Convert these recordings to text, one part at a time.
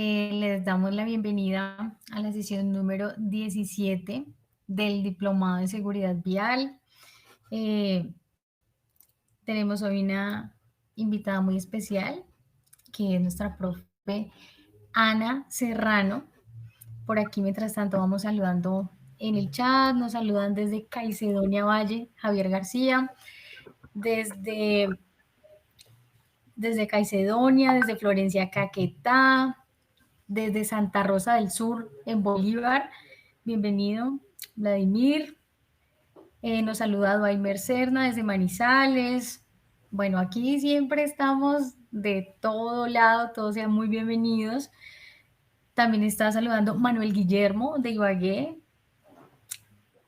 Les damos la bienvenida a la sesión número 17 del Diplomado en Seguridad Vial. Eh, Tenemos hoy una invitada muy especial, que es nuestra profe Ana Serrano. Por aquí, mientras tanto, vamos saludando en el chat. Nos saludan desde Caicedonia Valle, Javier García, desde, desde Caicedonia, desde Florencia Caquetá, desde Santa Rosa del Sur, en Bolívar. Bienvenido, Vladimir. Nos saluda Duaymer Serna desde Manizales. Bueno, aquí siempre estamos de todo lado, todos sean muy bienvenidos. También está saludando Manuel Guillermo de Ibagué.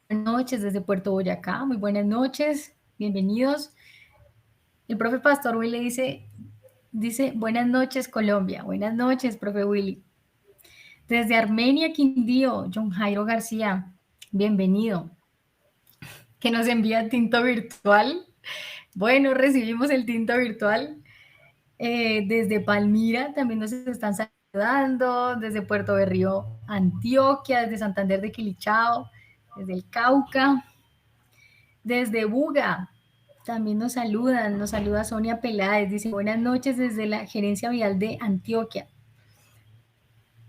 Buenas noches desde Puerto Boyacá, muy buenas noches, bienvenidos. El profe Pastor Willy dice buenas noches Colombia, buenas noches, profe Willy. Desde Armenia, Quindío, John Jairo García, bienvenido. Que nos envía tinto virtual. Bueno, recibimos el tinto virtual. Desde Palmira también nos están saludando, desde Puerto Berrío, Antioquia, desde Santander de Quilichao, desde el Cauca, desde Buga. También nos saluda Sonia Peláez, dice buenas noches desde la Gerencia Vial de Antioquia.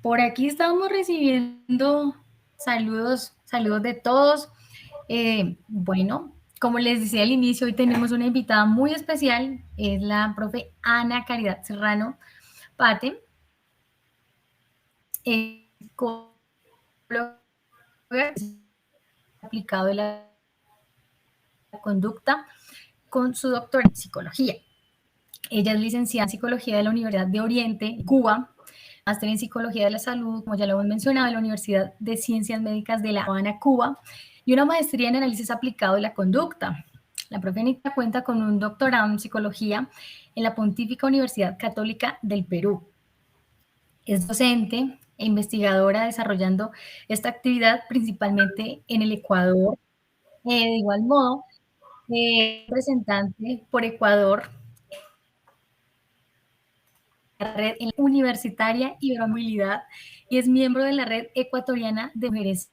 Por aquí estamos recibiendo saludos de todos. Bueno, como les decía al inicio, hoy tenemos una invitada muy especial, es la profe Ana Caridad Serrano Pate, psicóloga aplicado de la conducta con su doctorado en psicología. Ella es licenciada en psicología de la Universidad de Oriente, Cuba, máster en psicología de la salud, como ya lo hemos mencionado, de la Universidad de Ciencias Médicas de La Habana, Cuba, y una maestría en análisis aplicado de la conducta. La profe Anita cuenta con un doctorado en psicología en la Pontífica Universidad Católica del Perú. Es docente e investigadora desarrollando esta actividad principalmente en el Ecuador. De igual modo, representante por Ecuador, la red universitaria Iberomovilidad, y es miembro de la red ecuatoriana de mujeres.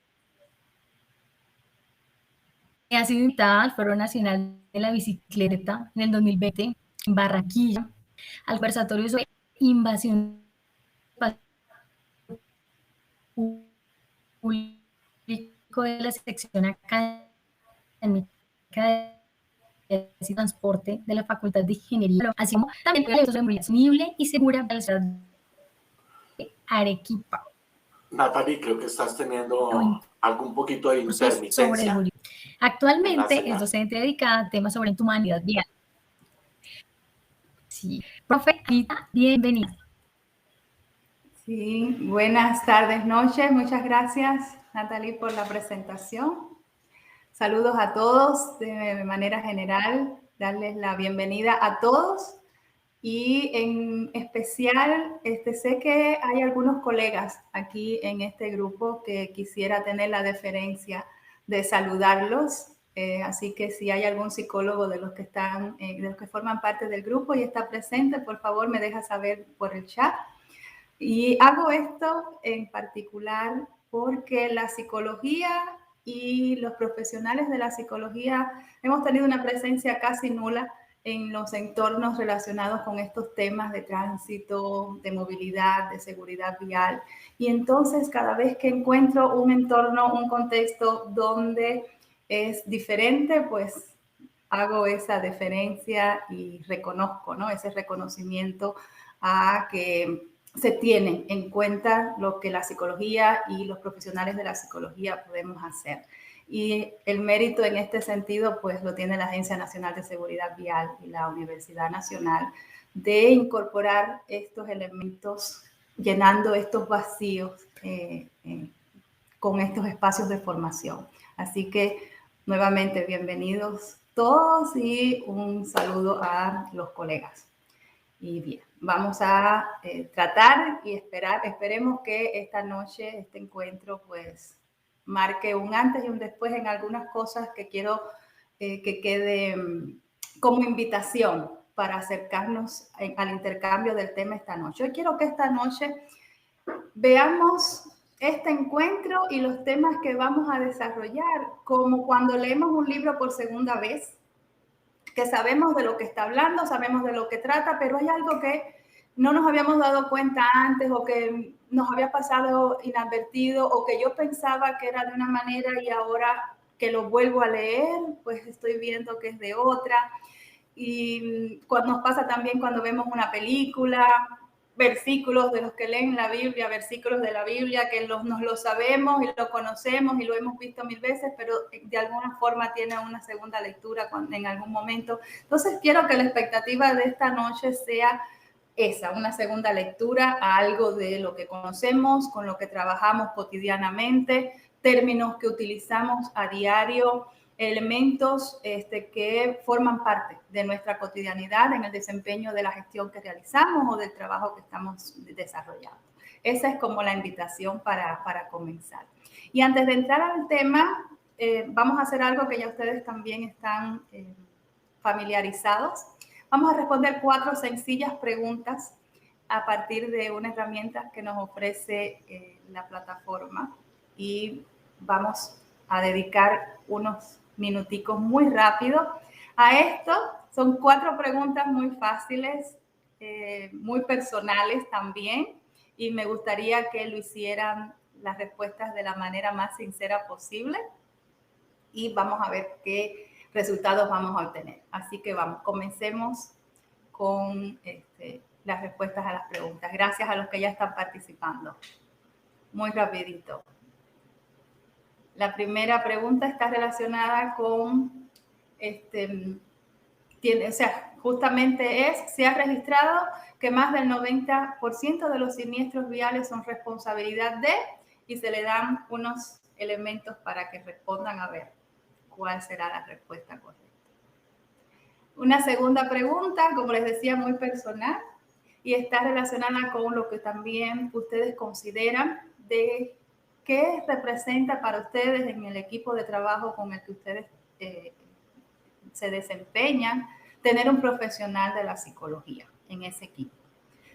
Ha sido invitada al Foro Nacional de la Bicicleta en el 2020 en Barranquilla, al conversatorio sobre invasión público de la sección académica de transporte de la Facultad de Ingeniería, así como también proyectos de movilidad sostenible y segura para la ciudad de Arequipa. Natalie, creo que estás teniendo algún poquito de Sobre intermitencia seguridad. en la Actualmente es señal. docente dedicada a temas sobre humanidad vial. Sí. Profe Anita, bienvenida. Sí, buenas tardes, noches. Muchas gracias, Natalie, por la presentación. Saludos a todos de manera general, darles la bienvenida a todos y en especial sé que hay algunos colegas aquí en este grupo que quisiera tener la deferencia de saludarlos. Así que si hay algún psicólogo de los que están, de los que forman parte del grupo y está presente, por favor me deja saber por el chat. Y hago esto en particular porque la psicología y los profesionales de la psicología hemos tenido una presencia casi nula en los entornos relacionados con estos temas de tránsito, de movilidad, de seguridad vial. Y entonces cada vez que encuentro un entorno, un contexto donde es diferente, pues hago esa deferencia y reconozco, ¿no? Ese reconocimiento a que se tiene en cuenta lo que la psicología y los profesionales de la psicología podemos hacer. Y el mérito en este sentido, pues lo tiene la Agencia Nacional de Seguridad Vial y la Universidad Nacional de incorporar estos elementos, llenando estos vacíos con estos espacios de formación. Así que nuevamente bienvenidos todos y un saludo a los colegas. Y bien, vamos a tratar y esperemos que esta noche, este encuentro, pues marque un antes y un después en algunas cosas que quiero que quede como invitación para acercarnos al intercambio del tema esta noche. Yo quiero que esta noche veamos este encuentro y los temas que vamos a desarrollar como cuando leemos un libro por segunda vez, que sabemos de lo que está hablando, sabemos de lo que trata, pero hay algo que no nos habíamos dado cuenta antes o que nos había pasado inadvertido o que yo pensaba que era de una manera y ahora que lo vuelvo a leer, pues estoy viendo que es de otra. Y cuando nos pasa también cuando vemos una película, versículos de los que leen la Biblia, versículos de la Biblia que nos lo sabemos y lo conocemos y lo hemos visto mil veces, pero de alguna forma tiene una segunda lectura en algún momento. Entonces quiero que la expectativa de esta noche sea esa, una segunda lectura a algo de lo que conocemos, con lo que trabajamos cotidianamente, términos que utilizamos a diario, elementos que forman parte de nuestra cotidianidad en el desempeño de la gestión que realizamos o del trabajo que estamos desarrollando. Esa es como la invitación para comenzar. Y antes de entrar al tema, vamos a hacer algo que ya ustedes también están familiarizados. Vamos a responder 4 sencillas preguntas a partir de una herramienta que nos ofrece la plataforma y vamos a dedicar unos minuticos muy rápido a esto. Son 4 preguntas muy fáciles, muy personales también, y me gustaría que lo hicieran las respuestas de la manera más sincera posible y vamos a ver qué resultados vamos a obtener. Así que vamos, comencemos con las respuestas a las preguntas. Gracias a los que ya están participando. Muy rapidito. La primera pregunta está relacionada con, justamente es, se ha registrado que más del 90% de los siniestros viales son responsabilidad de, y se le dan unos elementos para que respondan a ver cuál será la respuesta correcta. Una segunda pregunta, como les decía, muy personal, y está relacionada con lo que también ustedes consideran de qué representa para ustedes en el equipo de trabajo con el que ustedes se desempeñan tener un profesional de la psicología en ese equipo.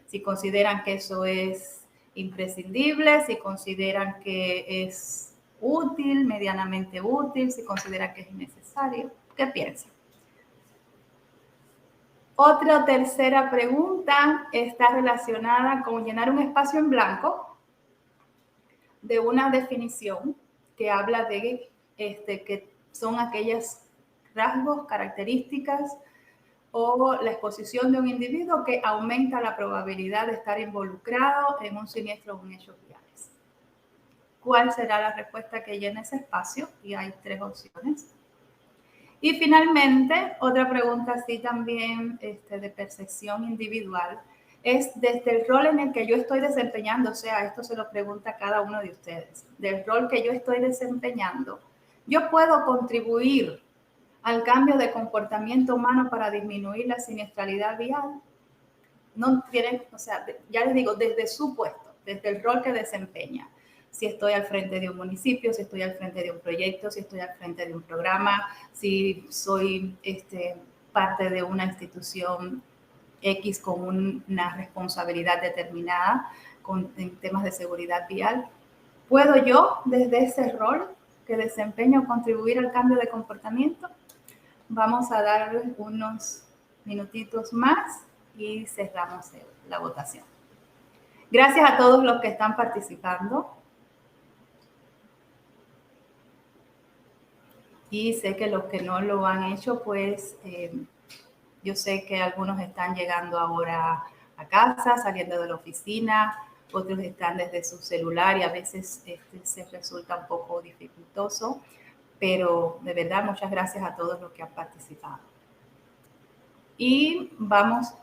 Si consideran que eso es imprescindible, si consideran que es útil, medianamente útil, si consideran que es innecesario, ¿qué piensan? Otra tercera pregunta está relacionada con llenar un espacio en blanco de una definición que habla de que son aquellos rasgos, características o la exposición de un individuo que aumenta la probabilidad de estar involucrado en un siniestro o un hecho viales. ¿Cuál será la respuesta que llene ese espacio? Y hay 3 opciones. Y finalmente, otra pregunta así también de percepción individual es desde el rol en el que yo estoy desempeñando, o sea, esto se lo pregunta a cada uno de ustedes, del rol que yo estoy desempeñando, yo puedo contribuir al cambio de comportamiento humano para disminuir la siniestralidad vial. No tienen, o sea, ya les digo, desde su puesto, desde el rol que desempeña. Si estoy al frente de un municipio, si estoy al frente de un proyecto, si estoy al frente de un programa, si soy parte de una institución X con una responsabilidad determinada en temas de seguridad vial. ¿Puedo yo, desde ese rol que desempeño, contribuir al cambio de comportamiento? Vamos a dar unos minutitos más y cerramos la votación. Gracias a todos los que están participando. Y sé que los que no lo han hecho, pues yo sé que algunos están llegando ahora a casa, saliendo de la oficina, otros están desde su celular y a veces se resulta un poco dificultoso, pero de verdad muchas gracias a todos los que han participado. Y vamos,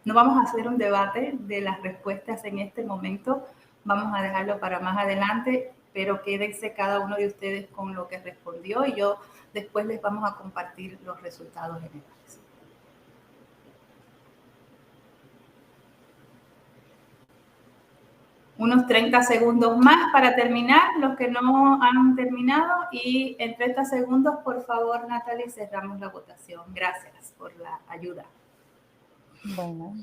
no vamos a hacer un debate de las respuestas en este momento, vamos a dejarlo para más adelante, pero quédense cada uno de ustedes con lo que respondió y yo después les vamos a compartir los resultados generales. Unos 30 segundos más para terminar, los que no han terminado, y en 30 segundos, por favor, Natalie, cerramos la votación. Gracias por la ayuda. Bueno,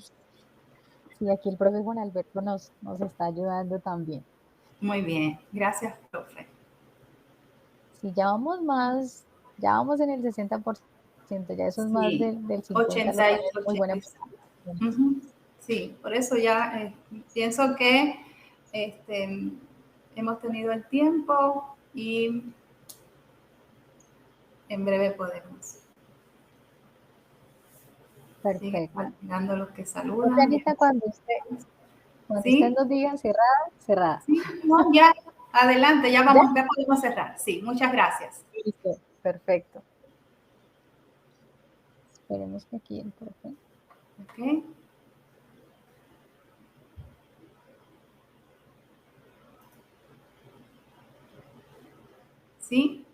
Sí, aquí el profe Juan Alberto nos está ayudando también. Muy bien, gracias, profe. Sí, ya vamos en el 60%, ya eso es más Sí, del 50%, lo cual es muy 88. buena. Ujú. Sí, por eso ya pienso que hemos tenido el tiempo y en breve podemos. Sigue Perfecto. dando los que Profe saludan. Anita, cuando usted ¿Sí? nos diga cerrada. Sí, no, ya, adelante, ya ¿Ya? vamos, ya podemos cerrar. Sí, muchas gracias. Listo, perfecto. Esperemos que aquí el profe. Ok. ¿Sí?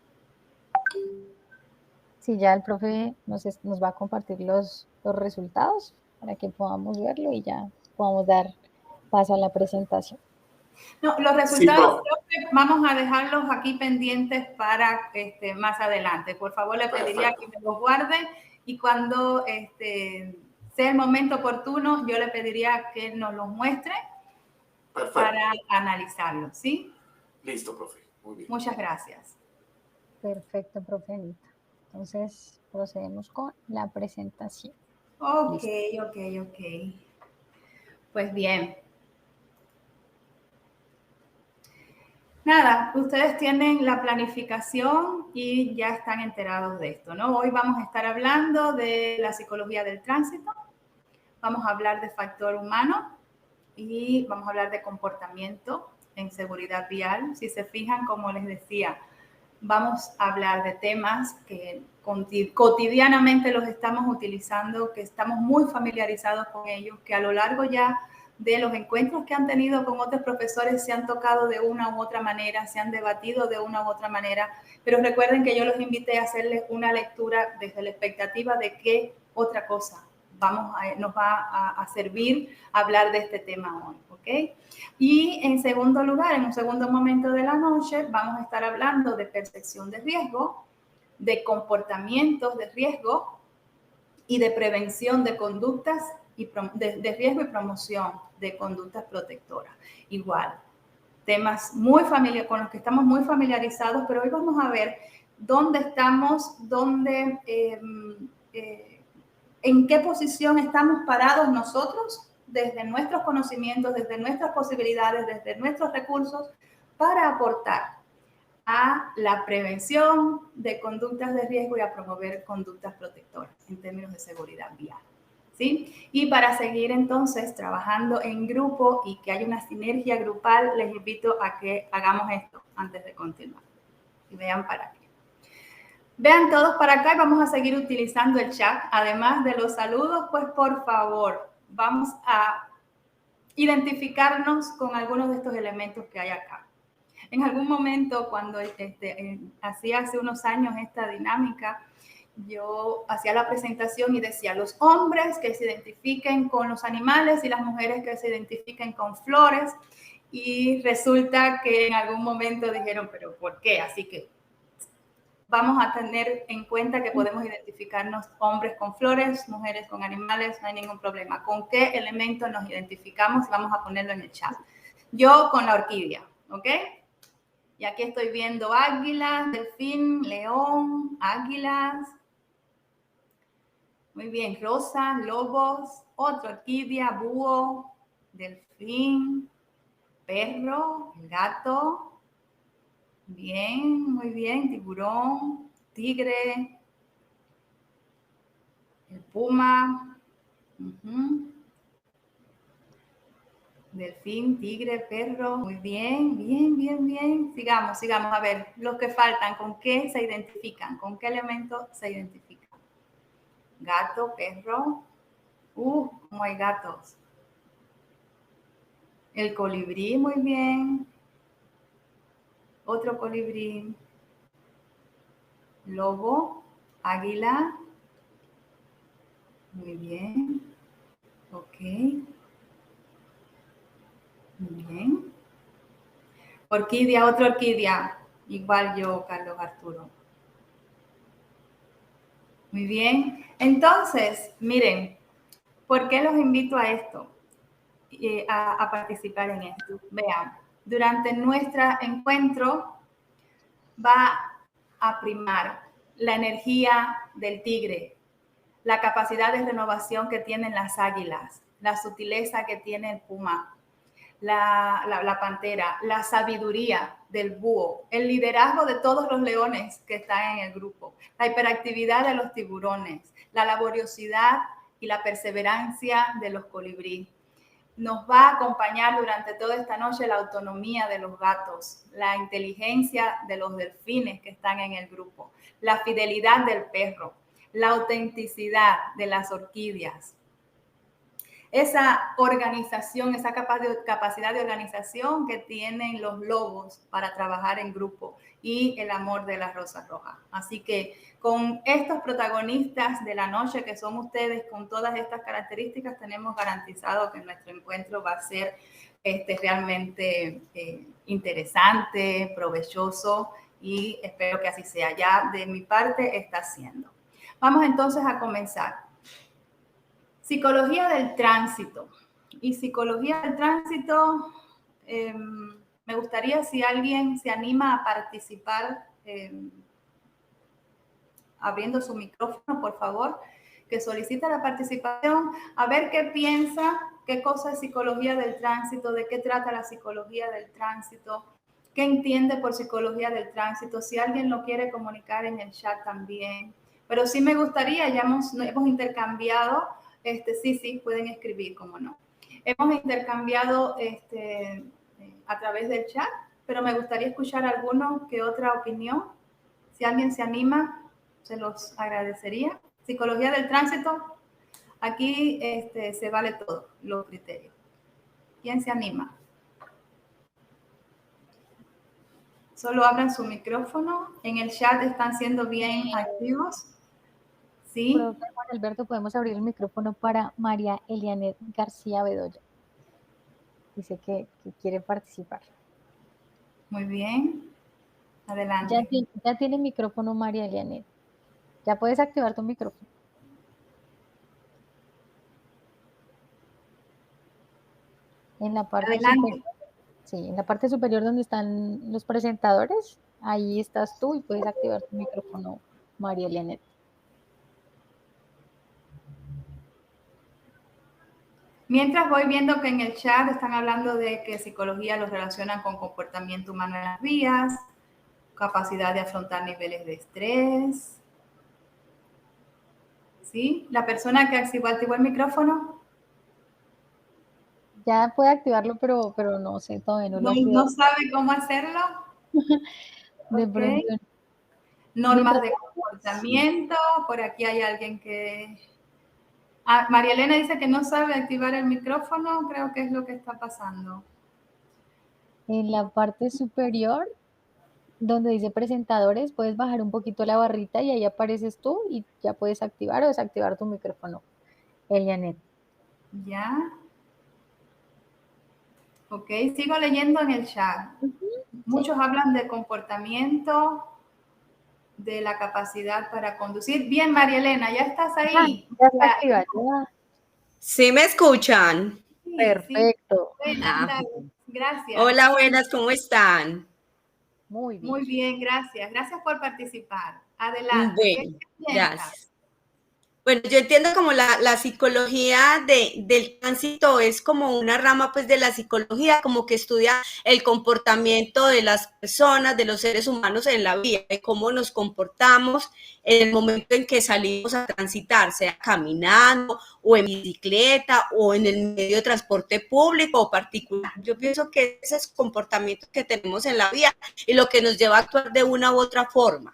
Sí, ya el profe nos va a compartir los resultados para que podamos verlo y ya podamos dar paso a la presentación. No, los Sí, resultados profe. creo que vamos a dejarlos aquí pendientes para más adelante. Por favor, le pediría Perfecto. que me los guarde y cuando sea el momento oportuno, yo le pediría que nos los muestre Perfecto. para analizarlos, ¿sí? Listo, profe. Muy bien. Muchas gracias. Perfecto, profe Anita. Entonces, procedemos con la presentación. Ok, Listo. ok. Pues bien. Nada, ustedes tienen la planificación y ya están enterados de esto, ¿no? Hoy vamos a estar hablando de la psicología del tránsito, vamos a hablar de factor humano y vamos a hablar de comportamiento en seguridad vial. Si se fijan, como les decía, vamos a hablar de temas que cotidianamente los estamos utilizando, que estamos muy familiarizados con ellos, que a lo largo ya de los encuentros que han tenido con otros profesores se han tocado de una u otra manera, se han debatido de una u otra manera, pero recuerden que yo los invité a hacerles una lectura desde la expectativa de qué otra cosa nos va a servir hablar de este tema hoy, ¿ok? Y en segundo lugar, en un segundo momento de la noche, vamos a estar hablando de percepción de riesgo, de comportamientos de riesgo y de prevención de conductas de riesgo y promoción de conductas protectoras. Igual, temas con los que estamos muy familiarizados, pero hoy vamos a ver dónde estamos, en qué posición estamos parados nosotros desde nuestros conocimientos, desde nuestras posibilidades, desde nuestros recursos, para aportar a la prevención de conductas de riesgo y a promover conductas protectoras en términos de seguridad vial. ¿Sí? Y para seguir entonces trabajando en grupo y que haya una sinergia grupal, les invito a que hagamos esto antes de continuar. Y vean para qué. Vean todos para acá y vamos a seguir utilizando el chat. Además de los saludos, pues por favor, vamos a identificarnos con algunos de estos elementos que hay acá. En algún momento, cuando hacía hace unos años esta dinámica, yo hacía la presentación y decía, los hombres que se identifiquen con los animales y las mujeres que se identifiquen con flores. Y resulta que en algún momento dijeron, pero ¿por qué? Así que vamos a tener en cuenta que podemos identificarnos hombres con flores, mujeres con animales, no hay ningún problema. ¿Con qué elemento nos identificamos? Vamos a ponerlo en el chat. Yo con la orquídea, ¿ok? Y aquí estoy viendo águilas, delfín, león, águilas. Muy bien, rosa, lobos, otra orquídea, búho, delfín, perro, gato. Bien, muy bien, tiburón, tigre, el puma, delfín, tigre, perro, muy bien, bien. Sigamos, a ver, los que faltan, ¿con qué se identifican? ¿Con qué elemento se identifican? Gato, perro, ¿cómo hay gatos? El colibrí, muy bien. Otro colibrí. Lobo, águila. Muy bien. Ok. Muy bien. Orquídea, otra orquídea. Igual yo, Carlos Arturo. Muy bien. Entonces, miren, ¿por qué los invito a esto? a participar en esto. Vean, durante nuestro encuentro va a primar la energía del tigre, la capacidad de renovación que tienen las águilas, la sutileza que tiene el puma, la pantera, la sabiduría del búho, el liderazgo de todos los leones que están en el grupo, la hiperactividad de los tiburones, la laboriosidad y la perseverancia de los colibríes. Nos va a acompañar durante toda esta noche la autonomía de los gatos, la inteligencia de los delfines que están en el grupo, la fidelidad del perro, la autenticidad de las orquídeas, esa organización, esa capacidad de organización que tienen los lobos para trabajar en grupo y el amor de la rosa roja. Así que con estos protagonistas de la noche que son ustedes, con todas estas características, tenemos garantizado que nuestro encuentro va a ser realmente interesante, provechoso, y espero que así sea. Ya de mi parte está siendo. Vamos entonces a comenzar. Psicología del tránsito. Y psicología del tránsito, me gustaría si alguien se anima a participar abriendo su micrófono, por favor, que solicita la participación, a ver qué piensa, qué cosa es psicología del tránsito, de qué trata la psicología del tránsito, qué entiende por psicología del tránsito, si alguien lo quiere comunicar en el chat también. Pero sí me gustaría, ya hemos intercambiado, sí, pueden escribir, cómo no. Hemos intercambiado a través del chat, pero me gustaría escuchar alguno que otra opinión. Si alguien se anima, se los agradecería. Psicología del tránsito, aquí se vale todo, los criterios. ¿Quién se anima? Solo abran su micrófono. En el chat están siendo bien activos. Sí. Profesor Juan Alberto, podemos abrir el micrófono para María Elianet García Bedoya. Dice que quiere participar. Muy bien. Adelante. Ya tiene micrófono María Elianet. Ya puedes activar tu micrófono. En la parte superior, sí, en la parte superior donde están los presentadores, ahí estás tú y puedes activar tu micrófono, María Elianet. Mientras voy viendo que en el chat están hablando de que psicología los relacionan con comportamiento humano en las vías, capacidad de afrontar niveles de estrés. ¿Sí? La persona que activó el micrófono. Ya puede activarlo, pero no sé, todavía no lo activó. ¿No sabe cómo hacerlo? De Okay. pronto. Normas de comportamiento. Por aquí hay alguien que... María Elena dice que no sabe activar el micrófono. Creo que es lo que está pasando. En la parte superior, donde dice presentadores, puedes bajar un poquito la barrita y ahí apareces tú y ya puedes activar o desactivar tu micrófono, Elianet. Ya. Ok, sigo leyendo en el chat. Muchos hablan de comportamiento, de la capacidad para conducir. Bien, María Elena, ¿ya estás ahí? Ya está activada. ¿Sí me escuchan? Sí, perfecto. Sí. Buenas, gracias. Hola, buenas, ¿cómo están? Muy bien. Muy bien, gracias. Gracias por participar. Adelante. Bueno, gracias. Bueno, yo entiendo como la psicología del tránsito es como una rama pues de la psicología, como que estudia el comportamiento de las personas, de los seres humanos en la vida, de cómo nos comportamos en el momento en que salimos a transitar, sea caminando o en bicicleta o en el medio de transporte público o particular. Yo pienso que ese es el comportamiento que tenemos en la vida y lo que nos lleva a actuar de una u otra forma.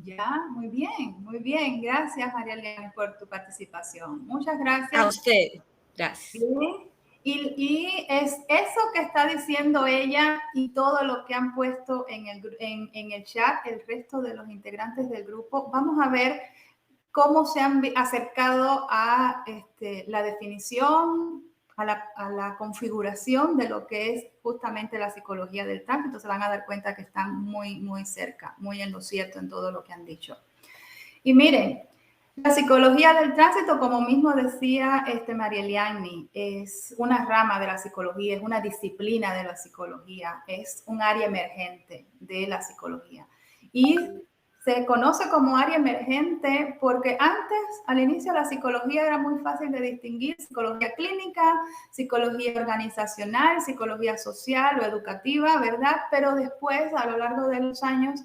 Ya, muy bien, muy bien. Gracias, María Elena, por tu participación. Muchas gracias. A usted, gracias. Bien. Y es eso que está diciendo ella y todo lo que han puesto en el chat, el resto de los integrantes del grupo. Vamos a ver cómo se han acercado a la definición, a la configuración de lo que es justamente la psicología del tránsito. Se van a dar cuenta que están muy, muy cerca, muy en lo cierto en todo lo que han dicho. Y miren, La psicología del tránsito, como mismo decía María Eliani, es una rama de la psicología, es una disciplina de la psicología, es un área emergente de la psicología. Y se conoce como área emergente porque antes, al inicio, la psicología era muy fácil de distinguir: psicología clínica, psicología organizacional, psicología social o educativa, ¿verdad? Pero después, a lo largo de los años,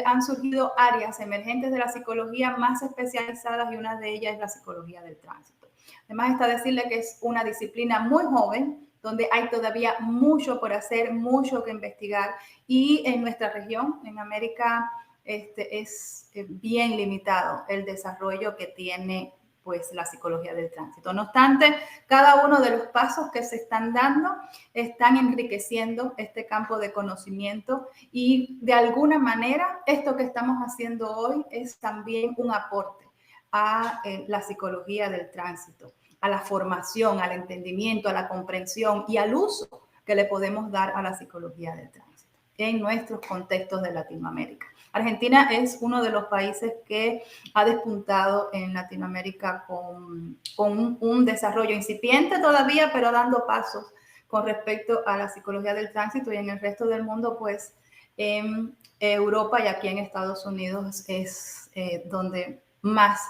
han surgido áreas emergentes de la psicología más especializadas, y una de ellas es la psicología del tránsito. Además, está decirle que es una disciplina muy joven, donde hay todavía mucho por hacer, mucho que investigar, y en nuestra región, en América, es bien limitado el desarrollo que tiene pues la psicología del tránsito. No obstante, cada uno de los pasos que se están dando están enriqueciendo este campo de conocimiento, y de alguna manera esto que estamos haciendo hoy es también un aporte a la psicología del tránsito, a la formación, al entendimiento, a la comprensión y al uso que le podemos dar a la psicología del tránsito en nuestros contextos de Latinoamérica. Argentina es uno de los países que ha despuntado en Latinoamérica con un desarrollo incipiente todavía, pero dando pasos con respecto a la psicología del tránsito, y en el resto del mundo, pues en Europa y aquí en Estados Unidos es donde más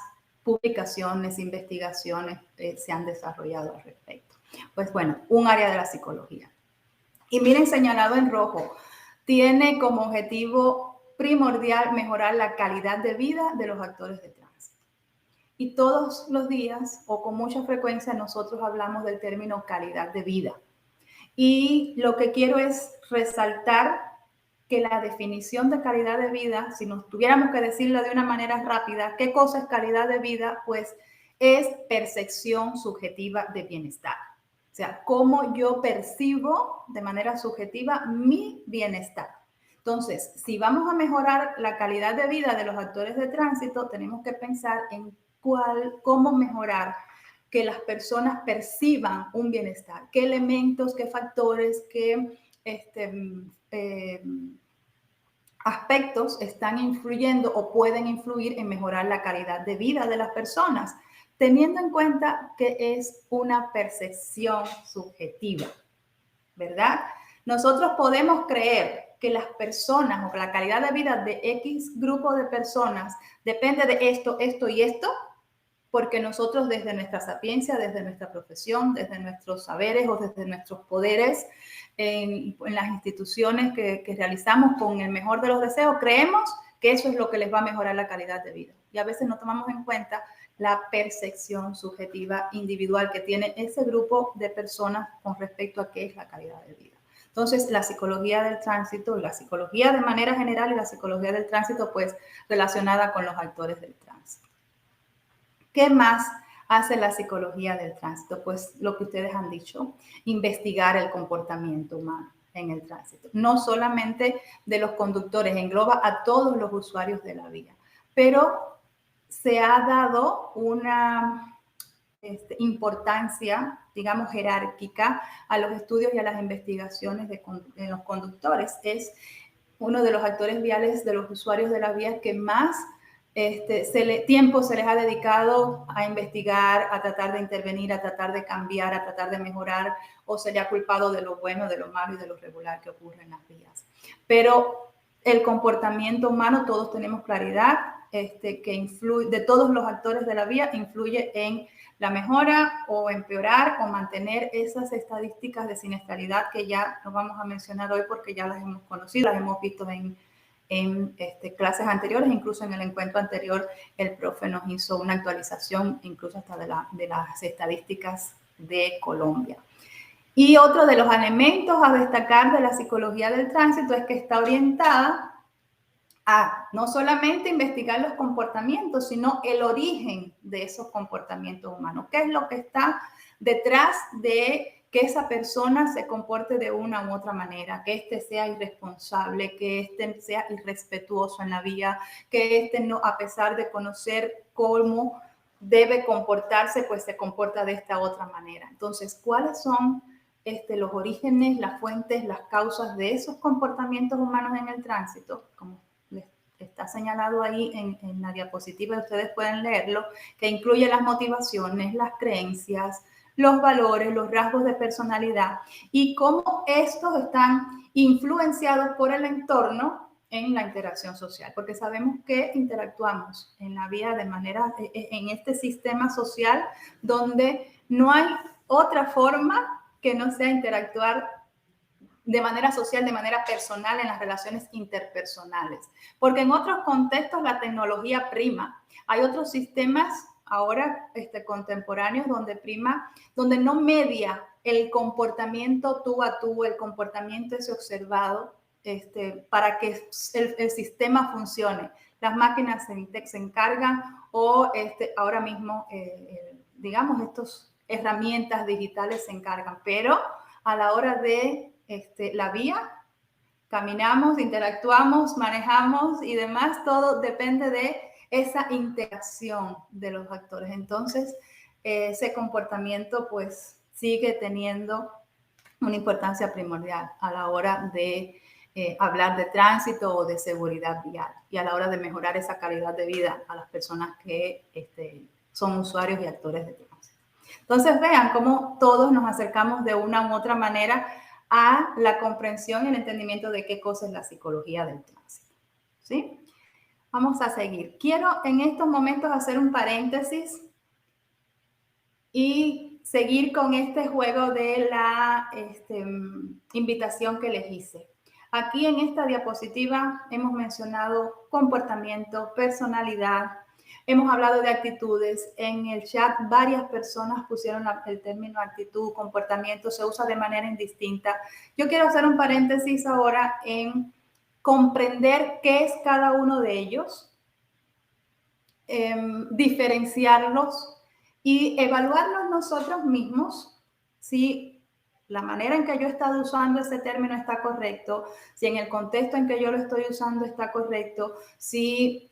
publicaciones, investigaciones se han desarrollado al respecto. Pues bueno, un área de la psicología. Y miren, señalado en rojo, tiene como objetivo primordial mejorar la calidad de vida de los actores de tránsito. Y todos los días, o con mucha frecuencia, nosotros hablamos del término calidad de vida. Y lo que quiero es resaltar que la definición de calidad de vida, si nos tuviéramos que decirlo de una manera rápida, ¿qué cosa es calidad de vida? Pues es percepción subjetiva de bienestar. O sea, cómo yo percibo de manera subjetiva mi bienestar. Entonces, si vamos a mejorar la calidad de vida de los actores de tránsito, tenemos que pensar en cómo mejorar que las personas perciban un bienestar, qué elementos, qué factores, qué aspectos están influyendo o pueden influir en mejorar la calidad de vida de las personas, teniendo en cuenta que es una percepción subjetiva, ¿verdad? Nosotros podemos creer que las personas o que la calidad de vida de X grupo de personas depende de esto, esto y esto, porque nosotros desde nuestra sapiencia, desde nuestra profesión, desde nuestros saberes o desde nuestros poderes en las instituciones que realizamos con el mejor de los deseos, creemos que eso es lo que les va a mejorar la calidad de vida. Y a veces no tomamos en cuenta la percepción subjetiva individual que tiene ese grupo de personas con respecto a qué es la calidad de vida. Entonces, la psicología del tránsito y la psicología de manera general y la psicología del tránsito, pues relacionada con los actores del tránsito. ¿Qué más hace la psicología del tránsito? Pues lo que ustedes han dicho, investigar el comportamiento humano en el tránsito. No solamente de los conductores, engloba a todos los usuarios de la vía. Pero se ha dado una importancia, digamos, jerárquica a los estudios y a las investigaciones de los conductores. Es uno de los actores viales de los usuarios de la vía que más tiempo se les ha dedicado a investigar, a tratar de intervenir, a tratar de cambiar, a tratar de mejorar, o se le ha culpado de lo bueno, de lo malo y de lo regular que ocurre en las vías. Pero el comportamiento humano, todos tenemos claridad, que influye, de todos los actores de la vía, influye en la mejora o empeorar o mantener esas estadísticas de siniestralidad que ya no vamos a mencionar hoy porque ya las hemos conocido, las hemos visto en clases anteriores, incluso en el encuentro anterior el profe nos hizo una actualización incluso hasta de las estadísticas de Colombia. Y otro de los elementos a destacar de la psicología del tránsito es que está orientada a no solamente investigar los comportamientos, sino el origen de esos comportamientos humanos. ¿Qué es lo que está detrás de que esa persona se comporte de una u otra manera, que sea irresponsable, que sea irrespetuoso en la vía, que no, a pesar de conocer cómo debe comportarse, pues se comporta de esta otra manera? Entonces, ¿cuáles son los orígenes, las fuentes, las causas de esos comportamientos humanos en el tránsito? Como les está señalado ahí en la diapositiva, ustedes pueden leerlo, que incluye las motivaciones, las creencias, los valores, los rasgos de personalidad y cómo estos están influenciados por el entorno en la interacción social, porque sabemos que interactuamos en la vida de manera, en este sistema social donde no hay otra forma que no sea interactuar de manera social, de manera personal en las relaciones interpersonales. Porque en otros contextos la tecnología prima. Hay otros sistemas ahora contemporáneos donde no media el comportamiento tú a tú, el comportamiento ese observado para que el sistema funcione. Las máquinas se encargan o ahora mismo, digamos, estas herramientas digitales se encargan, pero a la hora de la vía, caminamos, interactuamos, manejamos y demás, todo depende de esa interacción de los actores. Entonces, ese comportamiento pues sigue teniendo una importancia primordial a la hora de hablar de tránsito o de seguridad vial y a la hora de mejorar esa calidad de vida a las personas que son usuarios y actores de tránsito. Entonces, vean cómo todos nos acercamos de una u otra manera a la comprensión y el entendimiento de qué cosa es la psicología del tránsito. ¿Sí? Vamos a seguir. Quiero en estos momentos hacer un paréntesis y seguir con este juego de la invitación que les hice. Aquí en esta diapositiva hemos mencionado comportamiento, personalidad, hemos hablado de actitudes. En el chat varias personas pusieron el término actitud, comportamiento, se usa de manera indistinta. Yo quiero hacer un paréntesis ahora en comprender qué es cada uno de ellos, diferenciarlos y evaluarlos nosotros mismos si la manera en que yo he estado usando ese término está correcto, si en el contexto en que yo lo estoy usando está correcto, si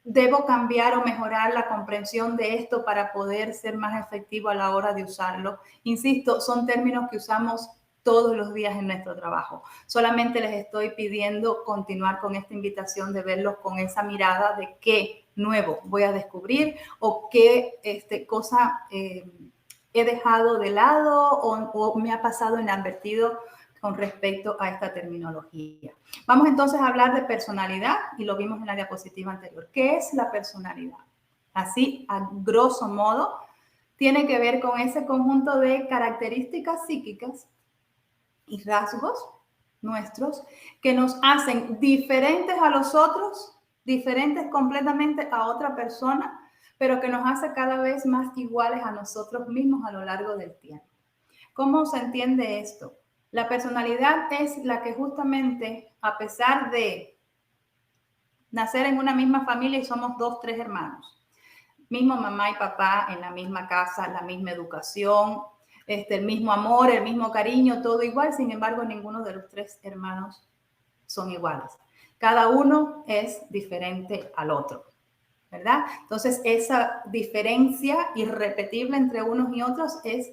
debo cambiar o mejorar la comprensión de esto para poder ser más efectivo a la hora de usarlo. Insisto, son términos que usamos todos los días en nuestro trabajo. Solamente les estoy pidiendo continuar con esta invitación de verlos con esa mirada de qué nuevo voy a descubrir o qué cosa he dejado de lado o me ha pasado inadvertido con respecto a esta terminología. Vamos entonces a hablar de personalidad y lo vimos en la diapositiva anterior. ¿Qué es la personalidad? Así, a grosso modo, tiene que ver con ese conjunto de características psíquicas y rasgos nuestros que nos hacen diferentes a los otros, diferentes completamente a otra persona, pero que nos hace cada vez más iguales a nosotros mismos a lo largo del tiempo. ¿Cómo se entiende esto? La personalidad es la que justamente, a pesar de nacer en una misma familia y somos 2, 3 hermanos, mismo mamá y papá en la misma casa, la misma educación, el mismo amor, el mismo cariño, todo igual, sin embargo, ninguno de los 3 hermanos son iguales. Cada uno es diferente al otro, ¿verdad? Entonces, esa diferencia irrepetible entre unos y otros es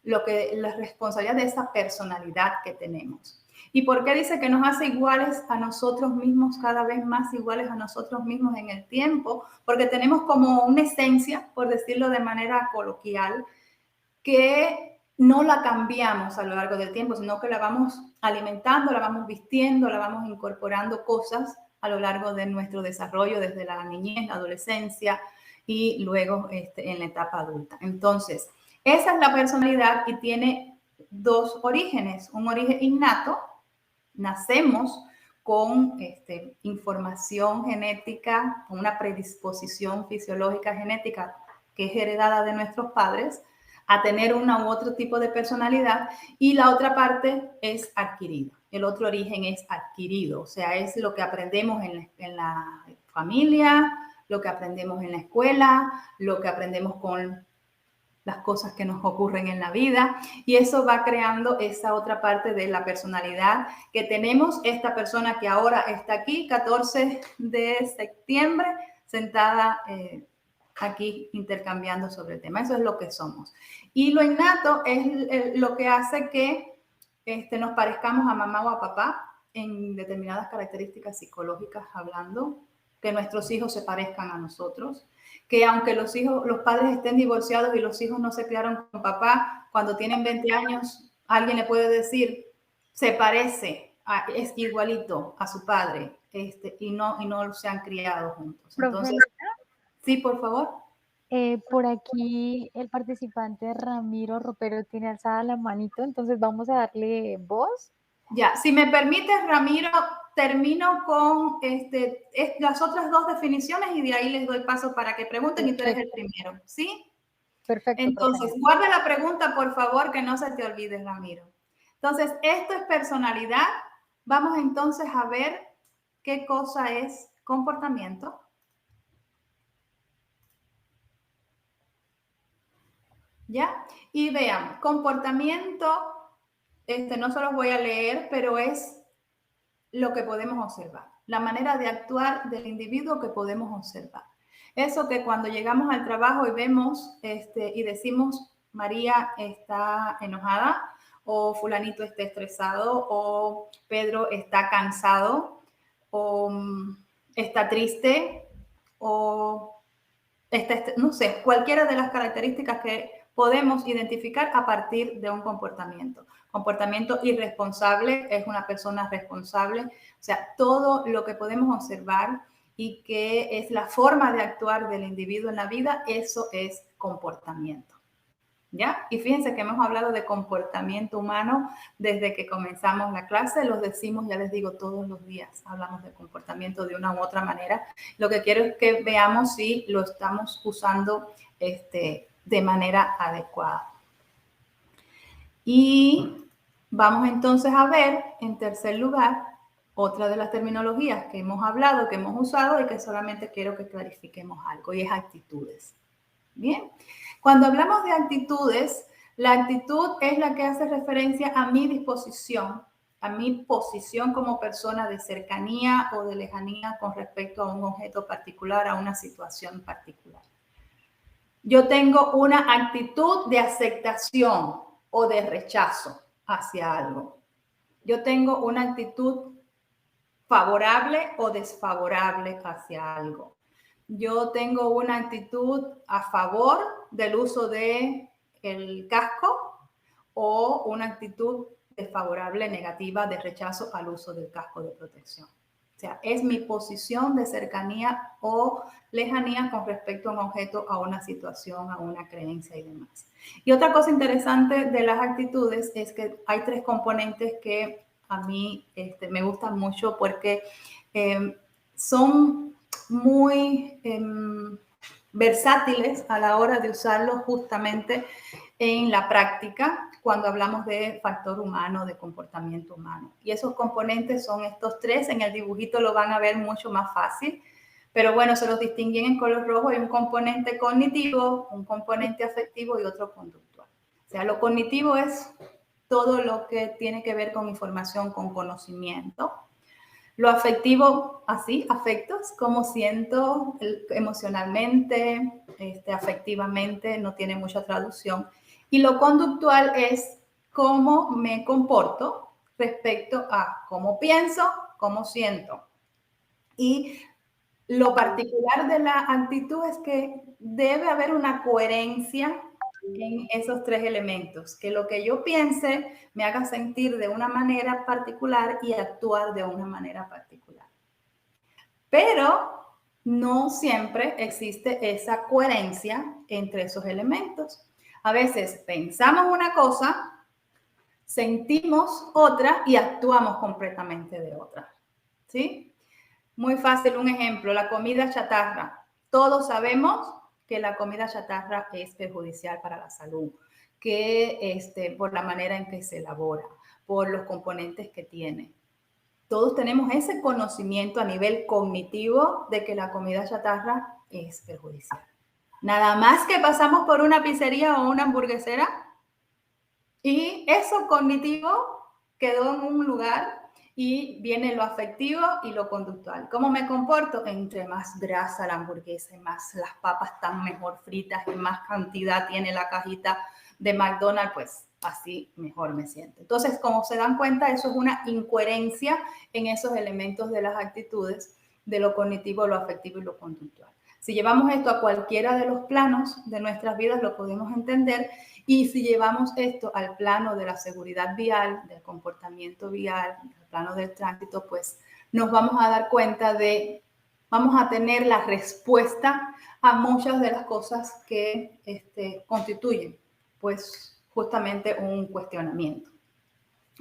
la responsabilidad de esa personalidad que tenemos. ¿Y por qué dice que nos hace iguales a nosotros mismos, cada vez más iguales a nosotros mismos en el tiempo? Porque tenemos como una esencia, por decirlo de manera coloquial, que no la cambiamos a lo largo del tiempo, sino que la vamos alimentando, la vamos vistiendo, la vamos incorporando cosas a lo largo de nuestro desarrollo, desde la niñez, la adolescencia y luego en la etapa adulta. Entonces, esa es la personalidad y tiene 2 orígenes. Un origen innato, nacemos con información genética, con una predisposición fisiológica genética que es heredada de nuestros padres a tener una u otro tipo de personalidad, y la otra parte es adquirida. El otro origen es adquirido, o sea, es lo que aprendemos en la familia, lo que aprendemos en la escuela, lo que aprendemos con las cosas que nos ocurren en la vida, y eso va creando esa otra parte de la personalidad que tenemos. Esta persona que ahora está aquí, 14 de septiembre, sentada aquí intercambiando sobre el tema. Eso es lo que somos. Y lo innato es lo que hace que nos parezcamos a mamá o a papá, en determinadas características psicológicas hablando, que nuestros hijos se parezcan a nosotros, que aunque los padres estén divorciados y los hijos no se criaron con papá, cuando tienen 20 años, alguien le puede decir, se parece, es igualito a su padre, y no se han criado juntos. Entonces, sí, por favor. Por aquí el participante Ramiro Ropero tiene alzada la manito, entonces vamos a darle voz. Ya, si me permites, Ramiro, termino con las otras dos definiciones y de ahí les doy paso para que pregunten. Perfecto. Y tú eres el primero, ¿sí? Perfecto. Entonces, guarda la pregunta, por favor, que no se te olvide, Ramiro. Entonces, esto es personalidad. Vamos entonces a ver qué cosa es comportamiento. ¿Ya? Y vean, comportamiento, no se los voy a leer, pero es lo que podemos observar, la manera de actuar del individuo que podemos observar. Eso que cuando llegamos al trabajo y vemos y decimos, María está enojada, o fulanito está estresado, o Pedro está cansado, o está triste, o no sé, cualquiera de las características que podemos identificar a partir de un comportamiento. Comportamiento irresponsable es una persona responsable, o sea, todo lo que podemos observar y que es la forma de actuar del individuo en la vida, eso es comportamiento. ¿Ya? Y fíjense que hemos hablado de comportamiento humano desde que comenzamos la clase, los decimos, ya les digo, todos los días hablamos de comportamiento de una u otra manera. Lo que quiero es que veamos si lo estamos usando de manera adecuada. Y vamos entonces a ver, en tercer lugar, otra de las terminologías que hemos hablado, que hemos usado y que solamente quiero que clarifiquemos algo, y es actitudes. Bien, cuando hablamos de actitudes, la actitud es la que hace referencia a mi disposición, a mi posición como persona de cercanía o de lejanía con respecto a un objeto particular, a una situación particular. Yo tengo una actitud de aceptación o de rechazo hacia algo. Yo tengo una actitud favorable o desfavorable hacia algo. Yo tengo una actitud a favor del uso del casco o una actitud desfavorable, negativa, de rechazo al uso del casco de protección. O sea, es mi posición de cercanía o lejanía con respecto a un objeto, a una situación, a una creencia y demás. Y otra cosa interesante de las actitudes es que hay tres componentes que a mí me gustan mucho porque son muy versátiles a la hora de usarlos justamente en la práctica cuando hablamos de factor humano, de comportamiento humano. Y esos componentes son estos tres. En el dibujito lo van a ver mucho más fácil, pero bueno, se los distinguen en color rojo. Hay un componente cognitivo, un componente afectivo y otro conductual. O sea, lo cognitivo es todo lo que tiene que ver con información, con conocimiento. Lo afectivo, así, afectos, cómo siento emocionalmente, afectivamente, no tiene mucha traducción. Y lo conductual es cómo me comporto respecto a cómo pienso, cómo siento. Y lo particular de la actitud es que debe haber una coherencia en esos tres elementos, que lo que yo piense me haga sentir de una manera particular y actuar de una manera particular. Pero no siempre existe esa coherencia entre esos elementos. A veces pensamos una cosa, sentimos otra y actuamos completamente de otra. ¿Sí? Muy fácil, un ejemplo, la comida chatarra. Todos sabemos que la comida chatarra es perjudicial para la salud, que por la manera en que se elabora, por los componentes que tiene. Todos tenemos ese conocimiento a nivel cognitivo de que la comida chatarra es perjudicial. Nada más que pasamos por una pizzería o una hamburguesera y eso cognitivo quedó en un lugar y viene lo afectivo y lo conductual. ¿Cómo me comporto? Entre más grasa la hamburguesa y más las papas están mejor fritas y más cantidad tiene la cajita de McDonald's, pues así mejor me siento. Entonces, como se dan cuenta, eso es una incoherencia en esos elementos de las actitudes, de lo cognitivo, lo afectivo y lo conductual. Si llevamos esto a cualquiera de los planos de nuestras vidas, lo podemos entender. Y si llevamos esto al plano de la seguridad vial, del comportamiento vial, al plano del tránsito, pues nos vamos a dar cuenta de, vamos a tener la respuesta a muchas de las cosas que constituyen, pues, justamente un cuestionamiento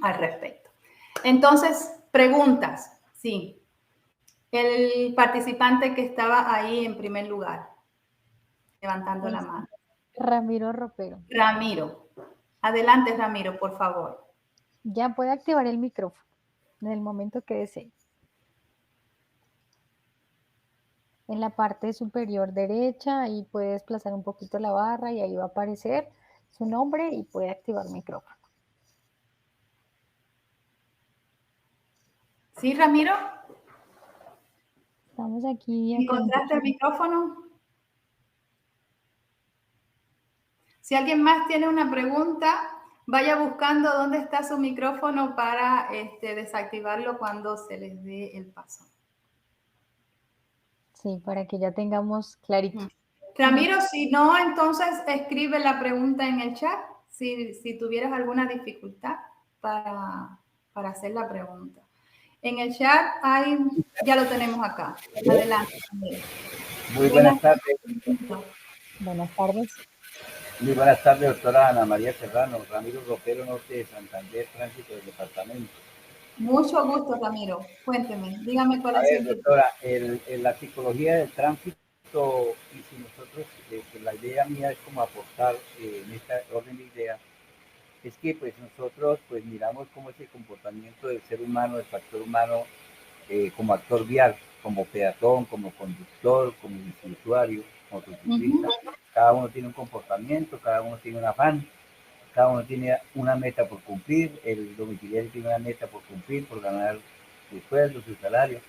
al respecto. Entonces, preguntas. Sí. El participante que estaba ahí en primer lugar, levantando la mano. Ramiro Ropero. Ramiro. Adelante, Ramiro, por favor. Ya puede activar el micrófono en el momento que desee. En la parte superior derecha, ahí puede desplazar un poquito la barra y ahí va a aparecer su nombre y puede activar el micrófono. ¿Sí, Ramiro? Estamos aquí. ¿Encontraste el micrófono? Si alguien más tiene una pregunta, vaya buscando dónde está su micrófono para desactivarlo cuando se les dé el paso. Sí, para que ya tengamos clarito. Ramiro, si no, entonces escribe la pregunta en el chat, si tuvieras alguna dificultad para hacer la pregunta. En el chat ya lo tenemos acá. Adelante. Muy buenas tardes. Buenas tardes. Muy buenas tardes, doctora Ana María Serrano, Ramiro Ropero, Norte de Santander, Tránsito del Departamento. Mucho gusto, Ramiro. Cuénteme, dígame cuál es su inquietud. Doctora, la psicología del tránsito, y si nosotros, pues la idea mía es como aportar en esta orden de ideas, es que pues nosotros pues miramos cómo es el comportamiento del ser humano, del factor humano, como actor vial, como peatón, como conductor, como usuario, como ciclista. Cada uno tiene un comportamiento, cada uno tiene un afán, cada uno tiene una meta por cumplir, el domiciliario tiene una meta por cumplir, por ganar su sueldo, su salario.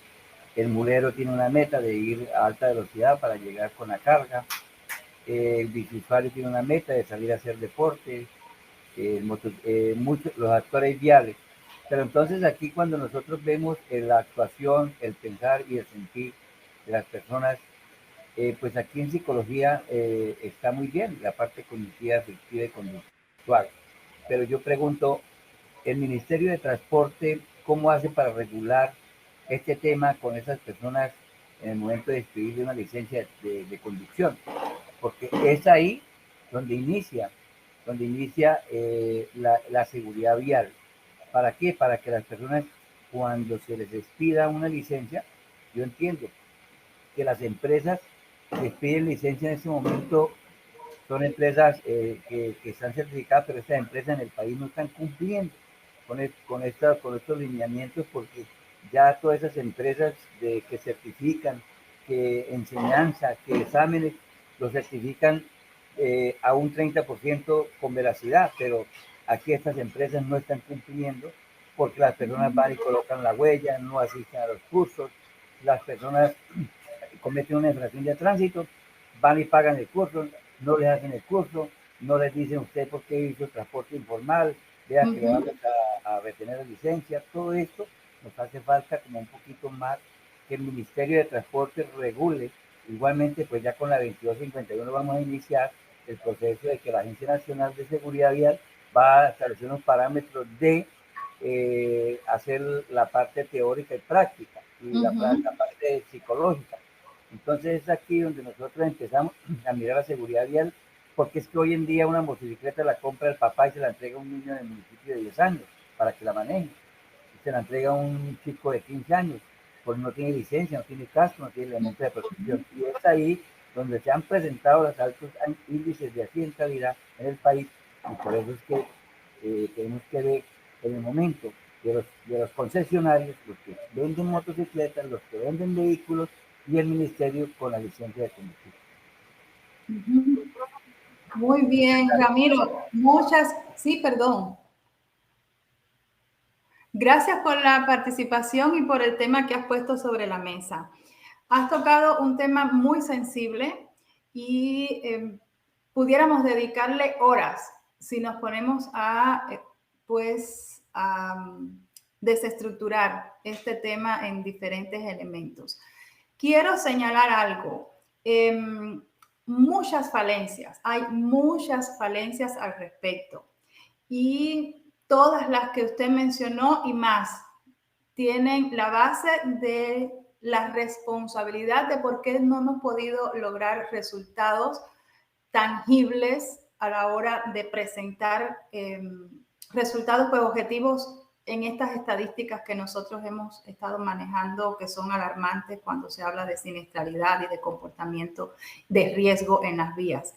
El mulero tiene una meta de ir a alta velocidad para llegar con la carga. El biciusuario tiene una meta de salir a hacer deporte. Los actores viales. Pero entonces aquí cuando nosotros vemos la actuación, el pensar y el sentir de las personas, pues aquí en psicología está muy bien la parte cognitiva, afectiva y conductual. Pero yo pregunto, ¿el Ministerio de Transporte cómo hace para regular este tema con esas personas en el momento de expedirle una licencia de conducción? Porque es ahí donde inicia la seguridad vial. ¿Para qué? Para que las personas, cuando se les expida una licencia, yo entiendo que las empresas que piden licencia en ese momento son empresas que están certificadas, pero estas empresas en el país no están cumpliendo con estos lineamientos, porque ya todas esas empresas que certifican, que enseñanza, que exámenes, los certifican a un 30% con veracidad, pero aquí estas empresas no están cumpliendo porque las personas van y colocan la huella, no asisten a los cursos, las personas cometen una infracción de tránsito, van y pagan el curso, no les hacen el curso, no les dicen usted por qué hizo transporte informal, vea que le vamos a retener la licencia. Todo esto nos hace falta como un poquito más que el Ministerio de Transporte regule. Igualmente, pues ya con la 2251 vamos a iniciar el proceso de que la Agencia Nacional de Seguridad Vial va a establecer unos parámetros de hacer la parte teórica y práctica y la parte psicológica. Entonces es aquí donde nosotros empezamos a mirar la seguridad vial, porque es que hoy en día una motocicleta la compra el papá y se la entrega a un niño en el municipio de 10 años para que la maneje. Y se la entrega a un chico de 15 años, porque no tiene licencia, no tiene casco, no tiene elementos de protección. Y es ahí donde se han presentado los altos índices de accidentalidad en el país, y por eso es que tenemos que ver en el momento de los concesionarios, los que venden motocicletas, los que venden vehículos, y el ministerio con la licencia de conducir. Muy bien, Ramiro. Sí, perdón. Gracias por la participación y por el tema que has puesto sobre la mesa. Has tocado un tema muy sensible y pudiéramos dedicarle horas si nos ponemos a, pues, a desestructurar este tema en diferentes elementos. Quiero señalar algo. Muchas falencias, hay muchas falencias al respecto. Y todas las que usted mencionó y más tienen la base de la responsabilidad de por qué no hemos podido lograr resultados tangibles a la hora de presentar resultados pues, objetivos en estas estadísticas que nosotros hemos estado manejando, que son alarmantes cuando se habla de siniestralidad y de comportamiento de riesgo en las vías.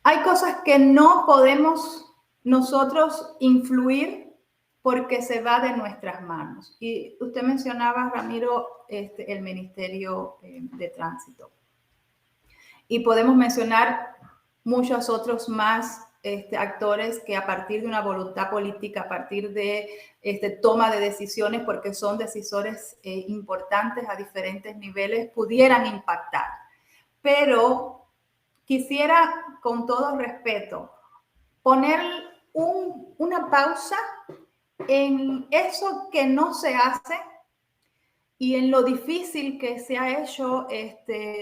Hay cosas que no podemos nosotros influir porque se va de nuestras manos. Y usted mencionaba, Ramiro, el Ministerio de Tránsito. Y podemos mencionar muchos otros más actores que a partir de una voluntad política, a partir de toma de decisiones, porque son decisores importantes a diferentes niveles, pudieran impactar. Pero quisiera, con todo respeto, poner una pausa en eso que no se hace y en lo difícil que se ha hecho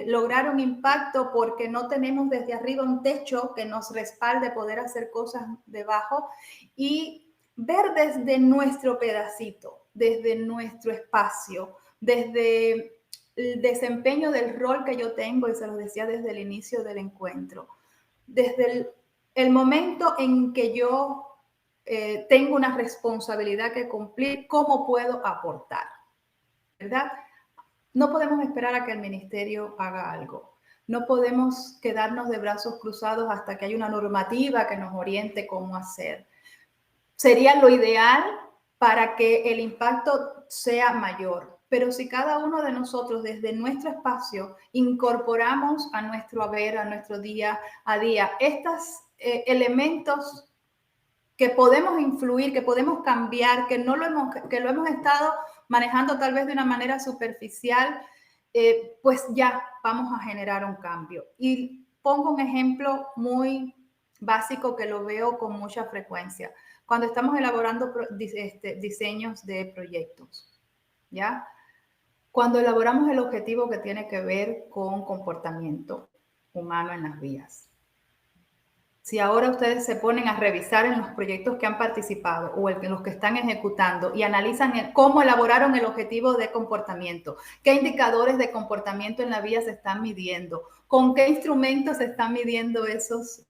lograr un impacto porque no tenemos desde arriba un techo que nos respalde poder hacer cosas debajo, y ver desde nuestro pedacito, desde nuestro espacio, desde el desempeño del rol que yo tengo, y se lo decía desde el inicio del encuentro, desde el momento en que yo tengo una responsabilidad que cumplir, ¿cómo puedo aportar? ¿Verdad? No podemos esperar a que el ministerio haga algo. No podemos quedarnos de brazos cruzados hasta que haya una normativa que nos oriente cómo hacer. Sería lo ideal para que el impacto sea mayor. Pero si cada uno de nosotros desde nuestro espacio incorporamos a nuestro haber, a nuestro día a día, estos elementos que podemos influir, que podemos cambiar, que lo hemos estado manejando tal vez de una manera superficial, pues ya vamos a generar un cambio. Y pongo un ejemplo muy básico que lo veo con mucha frecuencia. Cuando estamos elaborando diseños de proyectos, ¿ya? Cuando elaboramos el objetivo que tiene que ver con comportamiento humano en las vías. Si ahora ustedes se ponen a revisar en los proyectos que han participado o en los que están ejecutando y analizan cómo elaboraron el objetivo de comportamiento, qué indicadores de comportamiento en la vía se están midiendo, con qué instrumentos se están midiendo esos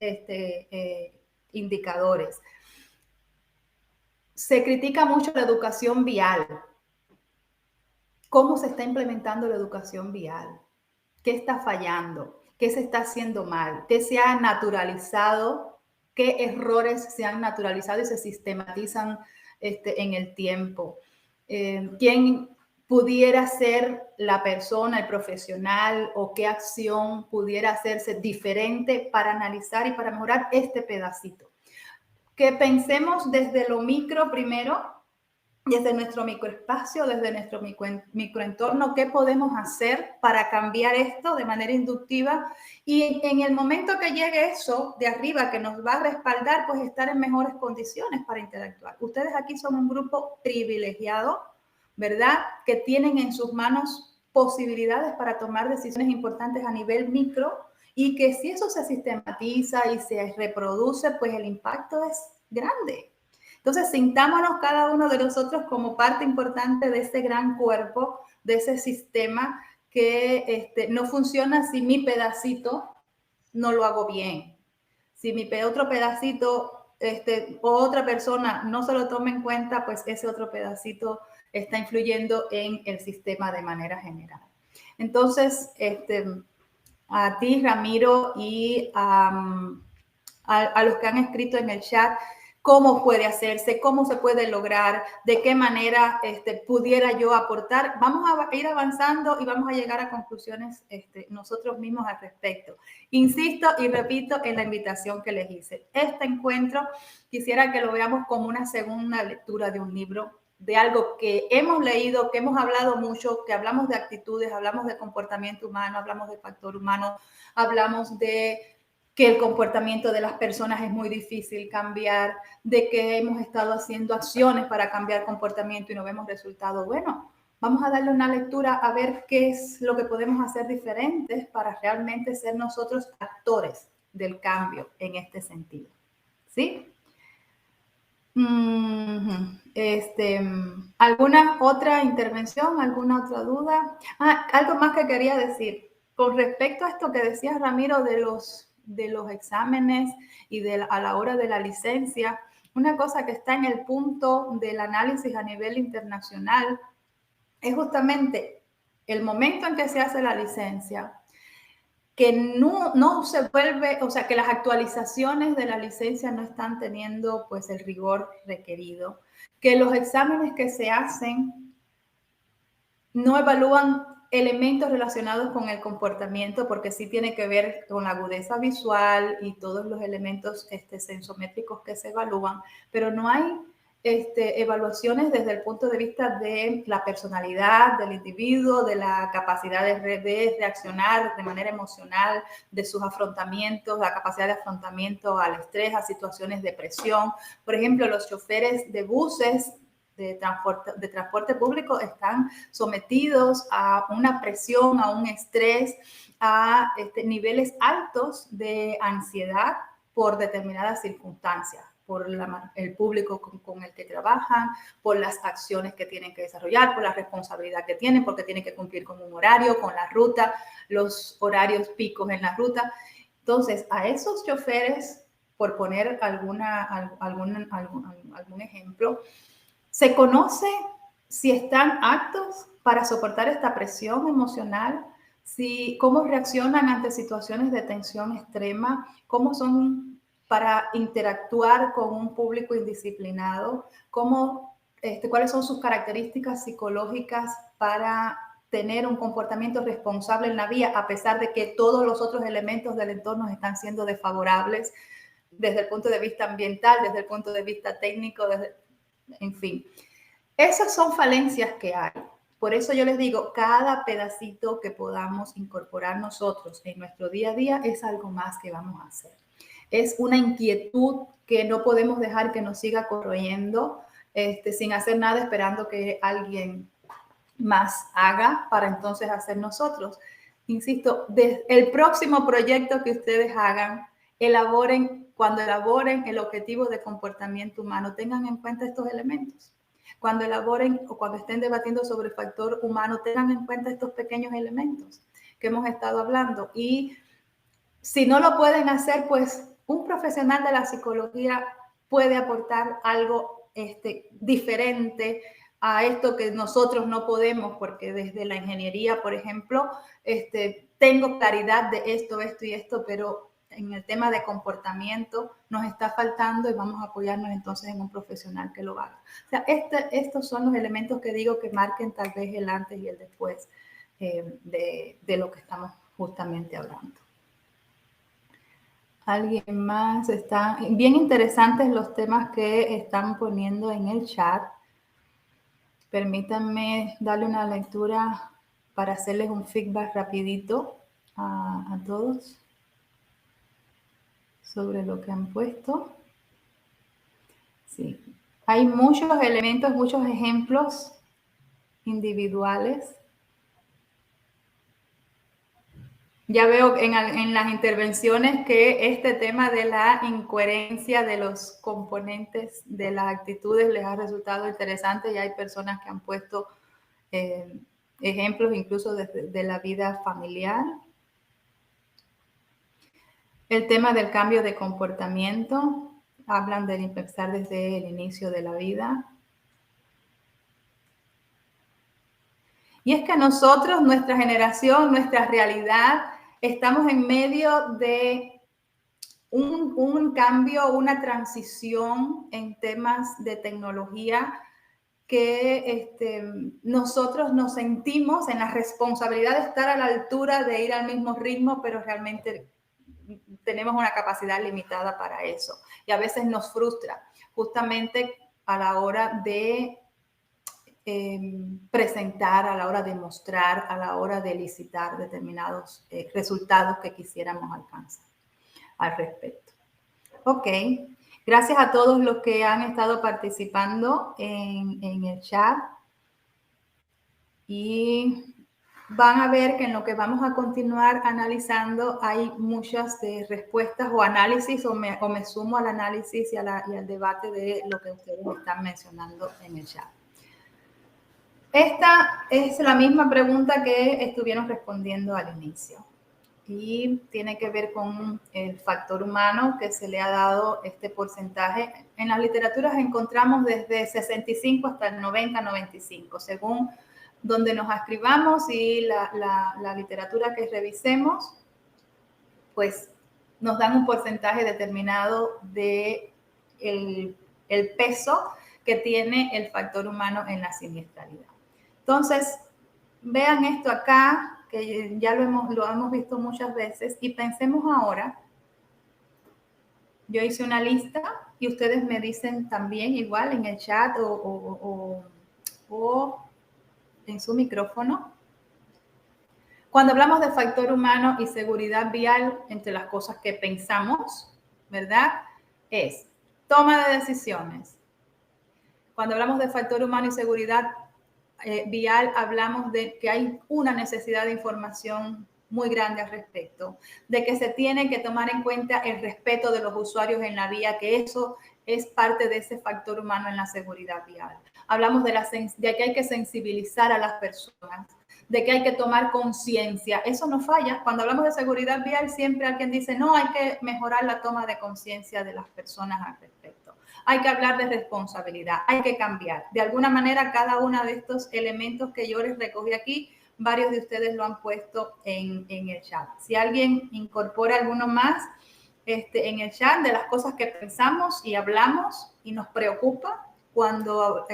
indicadores. Se critica mucho la educación vial. ¿Cómo se está implementando la educación vial? ¿Qué está fallando? ¿Qué se está haciendo mal? ¿Qué se ha naturalizado? ¿Qué errores se han naturalizado y se sistematizan en el tiempo? ¿Quién pudiera ser la persona, el profesional, o qué acción pudiera hacerse diferente para analizar y para mejorar este pedacito? Que pensemos desde lo micro primero, desde nuestro microespacio, desde nuestro microentorno, qué podemos hacer para cambiar esto de manera inductiva, y en el momento que llegue eso de arriba que nos va a respaldar, pues estar en mejores condiciones para interactuar. Ustedes aquí son un grupo privilegiado, ¿verdad? Que tienen en sus manos posibilidades para tomar decisiones importantes a nivel micro, y que si eso se sistematiza y se reproduce, pues el impacto es grande. Entonces, sintámonos cada uno de nosotros como parte importante de ese gran cuerpo, de ese sistema que no funciona si mi pedacito no lo hago bien. Si mi otro pedacito o otra persona no se lo toma en cuenta, pues ese otro pedacito está influyendo en el sistema de manera general. Entonces, a ti, Ramiro, y a los que han escrito en el chat, cómo puede hacerse, cómo se puede lograr, de qué manera pudiera yo aportar. Vamos a ir avanzando y vamos a llegar a conclusiones nosotros mismos al respecto. Insisto y repito en la invitación que les hice. Este encuentro quisiera que lo veamos como una segunda lectura de un libro, de algo que hemos leído, que hemos hablado mucho, que hablamos de actitudes, hablamos de comportamiento humano, hablamos de factor humano, hablamos de que el comportamiento de las personas es muy difícil cambiar, de que hemos estado haciendo acciones para cambiar comportamiento y no vemos resultados. Bueno, vamos a darle una lectura a ver qué es lo que podemos hacer diferentes para realmente ser nosotros actores del cambio en este sentido. ¿Sí? ¿Alguna otra intervención? ¿Alguna otra duda? Algo más que quería decir. Con respecto a esto que decía Ramiro de los exámenes y a la hora de la licencia, una cosa que está en el punto del análisis a nivel internacional es justamente el momento en que se hace la licencia, que no se vuelve, o sea, que las actualizaciones de la licencia no están teniendo pues el rigor requerido, que los exámenes que se hacen no evalúan elementos relacionados con el comportamiento, porque sí tiene que ver con la agudeza visual y todos los elementos sensométricos que se evalúan, pero no hay evaluaciones desde el punto de vista de la personalidad del individuo, de la capacidad de reaccionar de manera emocional, de sus afrontamientos, la capacidad de afrontamiento al estrés, a situaciones de presión. Por ejemplo, los choferes de buses de transporte público están sometidos a una presión, a un estrés, a niveles altos de ansiedad por determinadas circunstancias, por el público con el que trabajan, por las acciones que tienen que desarrollar, por la responsabilidad que tienen, porque tienen que cumplir con un horario, con la ruta, los horarios picos en la ruta. Entonces, a esos choferes, por poner algún ejemplo, ¿se conoce si están aptos para soportar esta presión emocional? ¿Cómo reaccionan ante situaciones de tensión extrema? ¿Cómo son para interactuar con un público indisciplinado? ¿Cuáles son sus características psicológicas para tener un comportamiento responsable en la vía, a pesar de que todos los otros elementos del entorno están siendo desfavorables desde el punto de vista ambiental, desde el punto de vista técnico, en fin? Esas son falencias que hay. Por eso yo les digo, cada pedacito que podamos incorporar nosotros en nuestro día a día es algo más que vamos a hacer. Es una inquietud que no podemos dejar que nos siga corroyendo sin hacer nada, esperando que alguien más haga para entonces hacer nosotros. Insisto, el próximo proyecto que ustedes hagan, cuando elaboren el objetivo de comportamiento humano, tengan en cuenta estos elementos. Cuando elaboren o cuando estén debatiendo sobre el factor humano, tengan en cuenta estos pequeños elementos que hemos estado hablando. Y si no lo pueden hacer, pues un profesional de la psicología puede aportar algo diferente a esto que nosotros no podemos, porque desde la ingeniería, por ejemplo, tengo claridad de esto y esto, pero en el tema de comportamiento nos está faltando y vamos a apoyarnos entonces en un profesional que lo haga. O sea, estos son los elementos que digo que marquen tal vez el antes y el después de lo que estamos justamente hablando. ¿Alguien más? Están bien interesantes los temas que están poniendo en el chat. Permítanme darle una lectura para hacerles un feedback rapidito a todos sobre lo que han puesto. Sí, hay muchos elementos, muchos ejemplos individuales. Ya veo en las intervenciones que este tema de la incoherencia de los componentes de las actitudes les ha resultado interesante y hay personas que han puesto ejemplos incluso de la vida familiar. El tema del cambio de comportamiento, hablan de empezar desde el inicio de la vida. Y es que nosotros, nuestra generación, nuestra realidad, estamos en medio de un cambio, una transición en temas de tecnología que nosotros nos sentimos en la responsabilidad de estar a la altura, de ir al mismo ritmo, pero realmente tenemos una capacidad limitada para eso. Y a veces nos frustra, justamente a la hora de presentar, a la hora de mostrar, a la hora de licitar determinados resultados que quisiéramos alcanzar. al respecto. Ok, gracias a todos los que han estado participando en el chat. Y van a ver que en lo que vamos a continuar analizando hay muchas respuestas o análisis, o me sumo al análisis y al debate de lo que ustedes están mencionando en el chat. Esta es la misma pregunta que estuvieron respondiendo al inicio y tiene que ver con el factor humano que se le ha dado este porcentaje. En las literaturas encontramos desde 65 hasta el 90-95, según donde nos ascribamos y la literatura que revisemos, pues nos dan un porcentaje determinado de el peso que tiene el factor humano en la siniestralidad. Entonces, vean esto acá, que ya lo hemos visto muchas veces, y pensemos ahora, yo hice una lista y ustedes me dicen también igual en el chat o en su micrófono. Cuando hablamos de factor humano y seguridad vial, entre las cosas que pensamos, ¿verdad? Es toma de decisiones. Cuando hablamos de factor humano y seguridad vial, hablamos de que hay una necesidad de información muy grande al respecto, de que se tiene que tomar en cuenta el respeto de los usuarios en la vía, que eso es parte de ese factor humano en la seguridad vial. Hablamos de que hay que sensibilizar a las personas, de que hay que tomar conciencia. Eso no falla. Cuando hablamos de seguridad vial, siempre alguien dice, no, hay que mejorar la toma de conciencia de las personas al respecto. Hay que hablar de responsabilidad, hay que cambiar. De alguna manera, cada uno de estos elementos que yo les recogí aquí, varios de ustedes lo han puesto en el chat. Si alguien incorpora alguno más en el chat de las cosas que pensamos y hablamos y nos preocupa cuando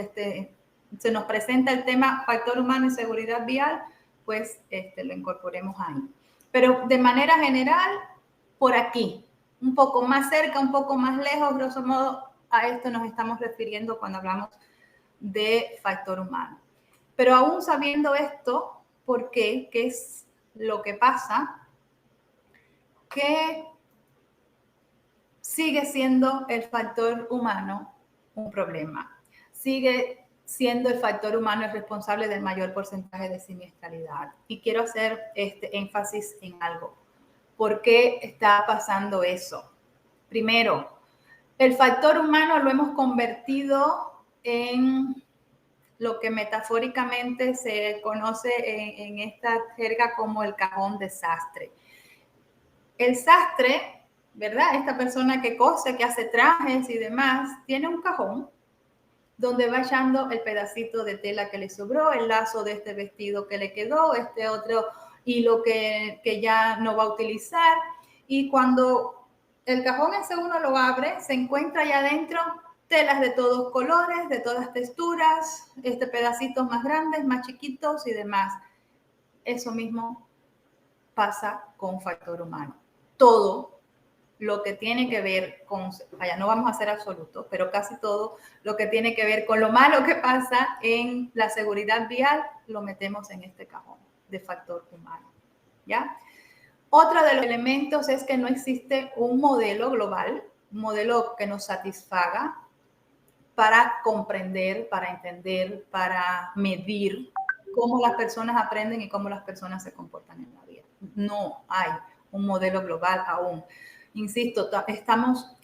se nos presenta el tema factor humano y seguridad vial, pues lo incorporemos ahí. Pero de manera general, por aquí, un poco más cerca, un poco más lejos, grosso modo, a esto nos estamos refiriendo cuando hablamos de factor humano. Pero aún sabiendo esto, ¿por qué? ¿Qué es lo que pasa? Que sigue siendo el factor humano un problema. Sigue siendo el factor humano el responsable del mayor porcentaje de siniestralidad. Y quiero hacer énfasis en algo. ¿Por qué está pasando eso? Primero, el factor humano lo hemos convertido en lo que metafóricamente se conoce en esta jerga como el cajón de sastre. El sastre, ¿verdad? Esta persona que cose, que hace trajes y demás, tiene un cajón donde va echando el pedacito de tela que le sobró, el lazo de este vestido que le quedó, este otro hilo que ya no va a utilizar. Y cuando el cajón ese uno lo abre, se encuentra allá adentro telas de todos colores, de todas texturas, pedacitos más grandes, más chiquitos y demás. Eso mismo pasa con factor humano. Todo lo que tiene que ver con, vaya, no vamos a ser absolutos, pero casi todo lo que tiene que ver con lo malo que pasa en la seguridad vial, lo metemos en este cajón de factor humano, ¿ya? Otro de los elementos es que no existe un modelo global, un modelo que nos satisfaga para comprender, para entender, para medir cómo las personas aprenden y cómo las personas se comportan en la vida. No hay un modelo global aún. Insisto, estamos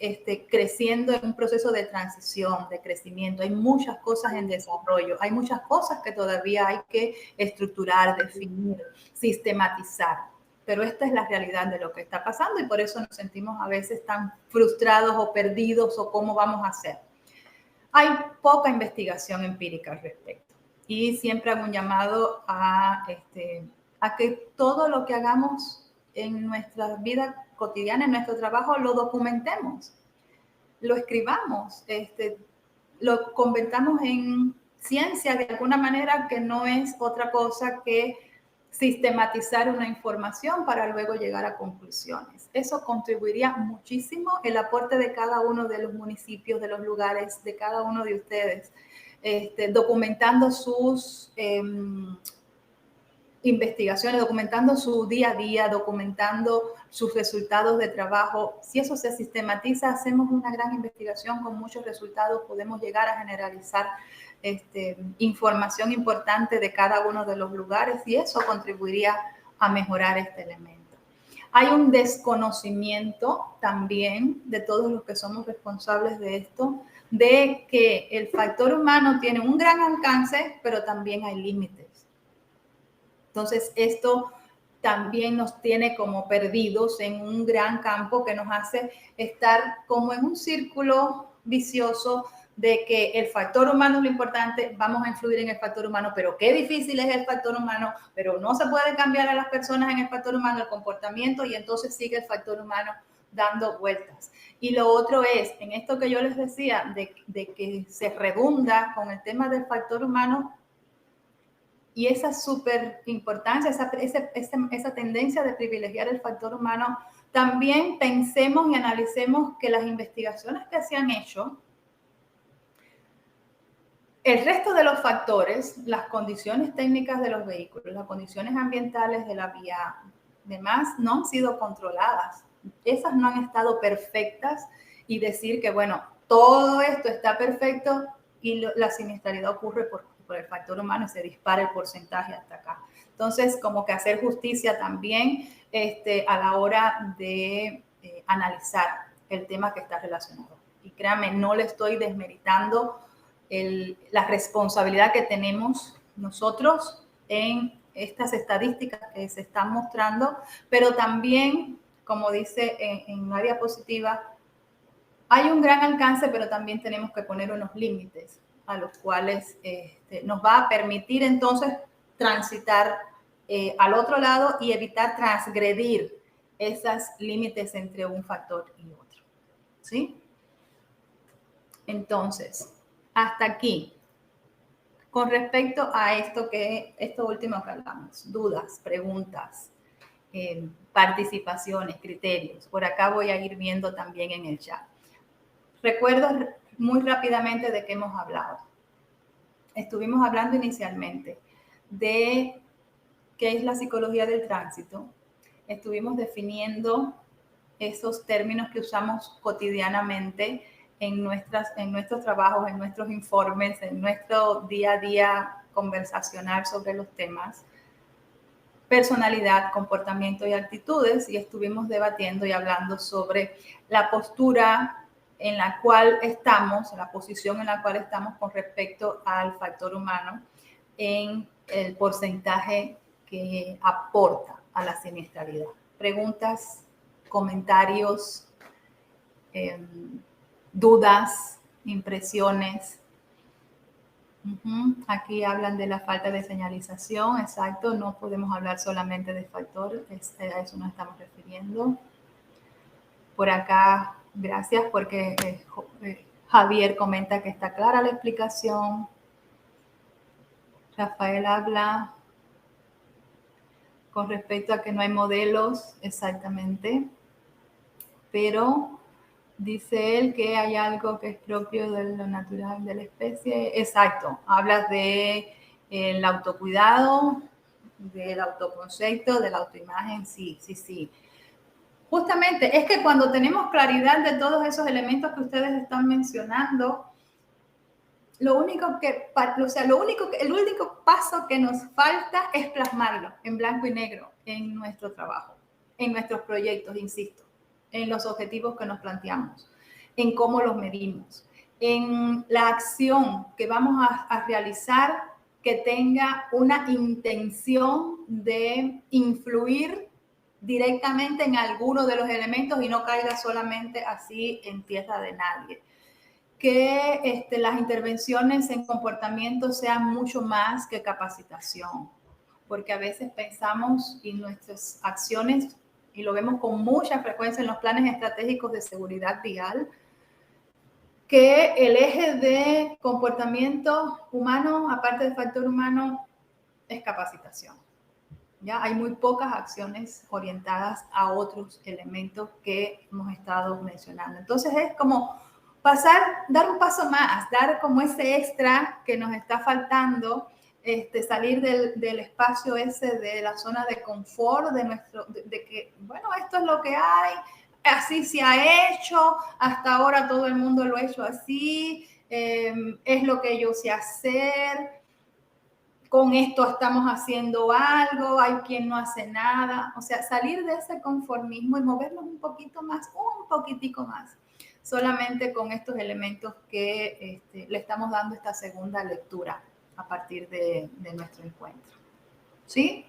creciendo en un proceso de transición, de crecimiento. Hay muchas cosas en desarrollo, hay muchas cosas que todavía hay que estructurar, definir, sistematizar. Pero esta es la realidad de lo que está pasando y por eso nos sentimos a veces tan frustrados o perdidos o cómo vamos a hacer. Hay poca investigación empírica al respecto y siempre hago un llamado a que todo lo que hagamos en nuestra vida cotidiana, en nuestro trabajo, lo documentemos, lo escribamos, lo convertamos en ciencia de alguna manera, que no es otra cosa que sistematizar una información para luego llegar a conclusiones. Eso contribuiría muchísimo el aporte de cada uno de los municipios, de los lugares, de cada uno de ustedes, documentando sus investigaciones, documentando su día a día, documentando sus resultados de trabajo. Si eso se sistematiza, hacemos una gran investigación con muchos resultados, podemos llegar a generalizar información importante de cada uno de los lugares y eso contribuiría a mejorar este elemento. Hay un desconocimiento también de todos los que somos responsables de esto, de que el factor humano tiene un gran alcance, pero también hay límites. Entonces, esto también nos tiene como perdidos en un gran campo que nos hace estar como en un círculo vicioso de que el factor humano es lo importante, vamos a influir en el factor humano, pero qué difícil es el factor humano, pero no se puede cambiar a las personas en el factor humano, el comportamiento, y entonces sigue el factor humano dando vueltas. Y lo otro es, en esto que yo les decía, de que se redunda con el tema del factor humano, y esa súper importancia, esa tendencia de privilegiar el factor humano, también pensemos y analicemos que las investigaciones que se han hecho, el resto de los factores, las condiciones técnicas de los vehículos, las condiciones ambientales de la vía, demás, no han sido controladas. Esas no han estado perfectas y decir que, bueno, todo esto está perfecto y la siniestralidad ocurre por el factor humano y se dispara el porcentaje hasta acá. Entonces, como que hacer justicia también a la hora de analizar el tema que está relacionado. Y créanme, no le estoy desmeritando la responsabilidad que tenemos nosotros en estas estadísticas que se están mostrando, pero también, como dice en la diapositiva, hay un gran alcance, pero también tenemos que poner unos límites a los cuales nos va a permitir entonces transitar al otro lado y evitar transgredir esos límites entre un factor y otro. ¿Sí? Entonces, hasta aquí. Con respecto a esto último que hablamos, dudas, preguntas, participaciones, criterios. Por acá voy a ir viendo también en el chat. Recuerdo muy rápidamente de qué hemos hablado. Estuvimos hablando inicialmente de qué es la psicología del tránsito. Estuvimos definiendo esos términos que usamos cotidianamente en nuestros trabajos, en nuestros informes, en nuestro día a día conversacional sobre los temas. Personalidad, comportamiento y actitudes, y estuvimos debatiendo y hablando sobre la postura en la cual estamos, la posición en la cual estamos con respecto al factor humano en el porcentaje que aporta a la siniestralidad. Preguntas, comentarios, dudas, impresiones. Aquí hablan de la falta de señalización, exacto, no podemos hablar solamente de factor, a eso nos estamos refiriendo. Por acá, gracias porque Javier comenta que está clara la explicación. Rafael habla con respecto a que no hay modelos, exactamente, pero dice él que hay algo que es propio de lo natural de la especie. Exacto, hablas de el autocuidado, del autoconcepto, de la autoimagen, sí. Justamente es que cuando tenemos claridad de todos esos elementos que ustedes están mencionando, el único paso que nos falta es plasmarlo en blanco y negro en nuestro trabajo, en nuestros proyectos, insisto, en los objetivos que nos planteamos, en cómo los medimos, en la acción que vamos a realizar que tenga una intención de influir directamente en alguno de los elementos y no caiga solamente así en tierra de nadie. Que las intervenciones en comportamiento sean mucho más que capacitación, porque a veces pensamos en nuestras acciones, y lo vemos con mucha frecuencia en los planes estratégicos de seguridad vial, que el eje de comportamiento humano, aparte del factor humano, es capacitación. ¿Ya? Hay muy pocas acciones orientadas a otros elementos que hemos estado mencionando. Entonces es como dar un paso más, dar como ese extra que nos está faltando salir del espacio ese, de la zona de confort, de que, bueno, esto es lo que hay, así se ha hecho, hasta ahora todo el mundo lo ha hecho así, es lo que yo sé hacer, con esto estamos haciendo algo, hay quien no hace nada. O sea, salir de ese conformismo y movernos un poquito más, un poquitico más, solamente con estos elementos que le estamos dando esta segunda lectura a partir de nuestro encuentro. ¿Sí?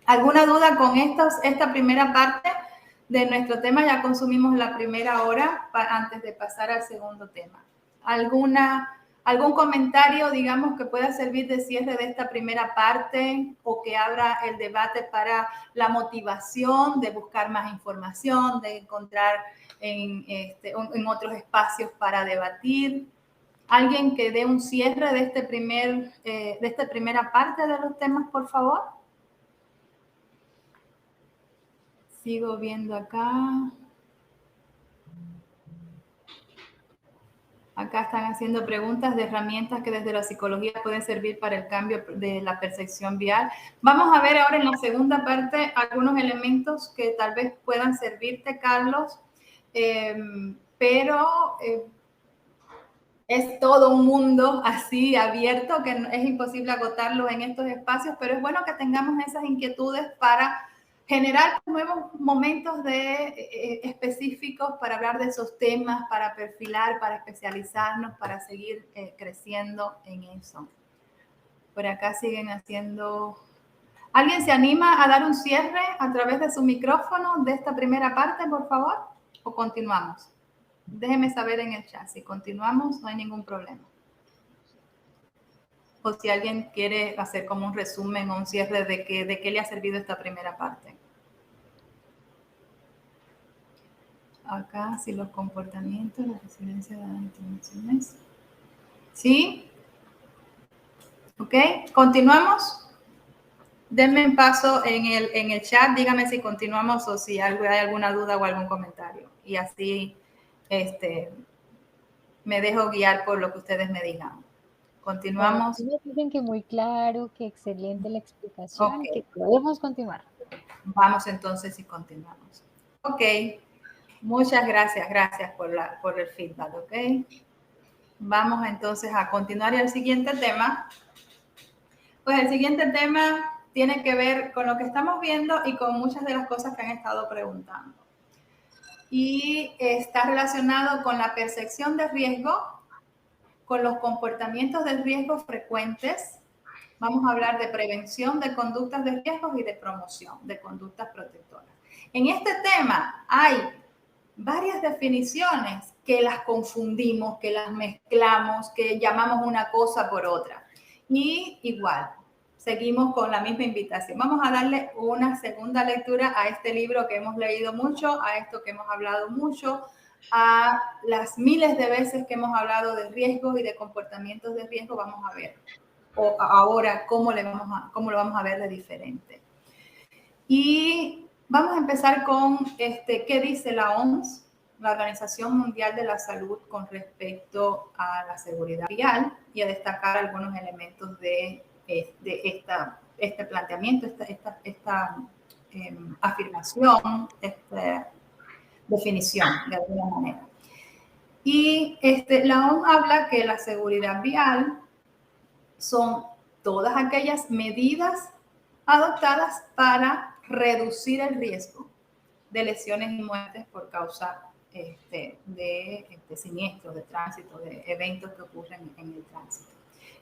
¿Alguna duda con esta primera parte de nuestro tema? Ya consumimos la primera hora antes de pasar al segundo tema. ¿Algún comentario, digamos, que pueda servir de cierre de esta primera parte o que abra el debate para la motivación de buscar más información, de encontrar en otros espacios para debatir? ¿Alguien que dé un cierre de esta primera parte de los temas, por favor? Sigo viendo acá. Acá están haciendo preguntas de herramientas que desde la psicología pueden servir para el cambio de la percepción vial. Vamos a ver ahora en la segunda parte algunos elementos que tal vez puedan servirte, Carlos, pero es todo un mundo así abierto que es imposible agotarlo en estos espacios, pero es bueno que tengamos esas inquietudes para generar nuevos momentos específicos para hablar de esos temas, para perfilar, para especializarnos, para seguir creciendo en eso. Por acá siguen haciendo... ¿Alguien se anima a dar un cierre a través de su micrófono de esta primera parte, por favor? ¿O continuamos? Déjenme saber en el chat. Si continuamos, no hay ningún problema. O si alguien quiere hacer como un resumen o un cierre de qué le ha servido esta primera parte. Acá, si los comportamientos, la resiliencia de las intervenciones. ¿Sí? ¿Ok? ¿Continuamos? Denme un paso en el chat. Dígame si continuamos o si hay alguna duda o algún comentario. Y así me dejo guiar por lo que ustedes me digan. Continuamos. Bueno, dicen que muy claro, que excelente la explicación, Okay. que podemos continuar. Vamos entonces y continuamos. Ok. Muchas gracias. Gracias por el feedback, ¿ok? Vamos entonces a continuar el siguiente tema. Pues el siguiente tema tiene que ver con lo que estamos viendo y con muchas de las cosas que han estado preguntando. Y está relacionado con la percepción de riesgo, con los comportamientos de riesgo frecuentes. Vamos a hablar de prevención de conductas de riesgos y de promoción de conductas protectoras. En este tema hay varias definiciones que las confundimos, que las mezclamos, que llamamos una cosa por otra. Y igual, seguimos con la misma invitación. Vamos a darle una segunda lectura a este libro que hemos leído mucho, a esto que hemos hablado mucho, a las miles de veces que hemos hablado de riesgos y de comportamientos de riesgo. Vamos a ver ahora cómo lo vamos a ver de diferente. Y vamos a empezar con qué dice la OMS, la Organización Mundial de la Salud, con respecto a la seguridad vial, y a destacar algunos elementos de este planteamiento, esta afirmación, esta definición de alguna manera. Y la OMS habla que la seguridad vial son todas aquellas medidas adoptadas para reducir el riesgo de lesiones y muertes por causa de siniestros, de tránsito, de eventos que ocurren en el tránsito.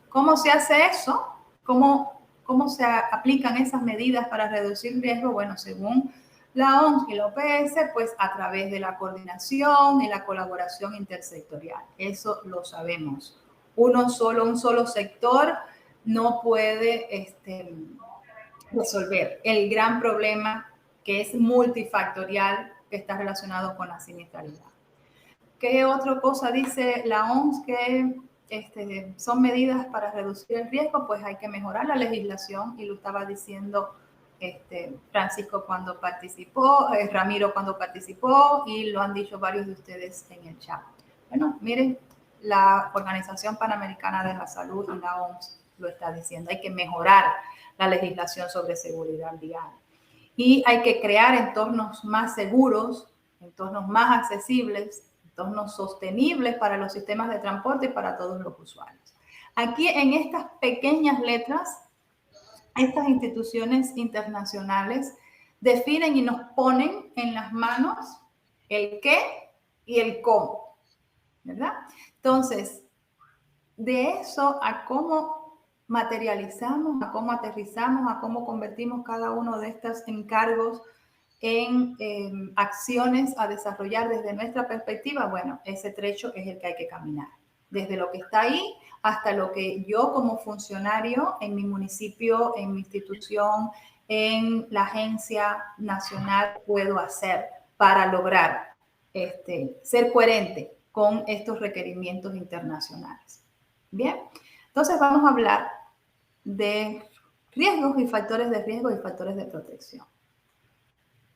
¿Cómo se hace eso? ¿Cómo se aplican esas medidas para reducir riesgo? Bueno, según la OMS y la OPS, pues a través de la coordinación y la colaboración intersectorial. Eso lo sabemos. Un solo sector no puede resolver el gran problema que es multifactorial, que está relacionado con la siniestralidad. ¿Qué otra cosa dice la OMS que son medidas para reducir el riesgo? Pues hay que mejorar la legislación, y lo estaba diciendo Francisco cuando participó, Ramiro cuando participó, y lo han dicho varios de ustedes en el chat. Bueno, miren, la Organización Panamericana de la Salud y la OMS lo está diciendo. Hay que mejorar la legislación sobre seguridad vial. Y hay que crear entornos más seguros, entornos más accesibles, entornos sostenibles para los sistemas de transporte y para todos los usuarios. Aquí en estas pequeñas letras, estas instituciones internacionales definen y nos ponen en las manos el qué y el cómo, ¿verdad? Entonces, de eso a cómo materializamos, a cómo aterrizamos, a cómo convertimos cada uno de estos encargos en acciones a desarrollar desde nuestra perspectiva, bueno, ese trecho es el que hay que caminar. Desde lo que está ahí hasta lo que yo como funcionario en mi municipio, en mi institución, en la agencia nacional puedo hacer para lograr ser coherente con estos requerimientos internacionales. Bien, entonces vamos a hablar de riesgos y factores de riesgo y factores de protección.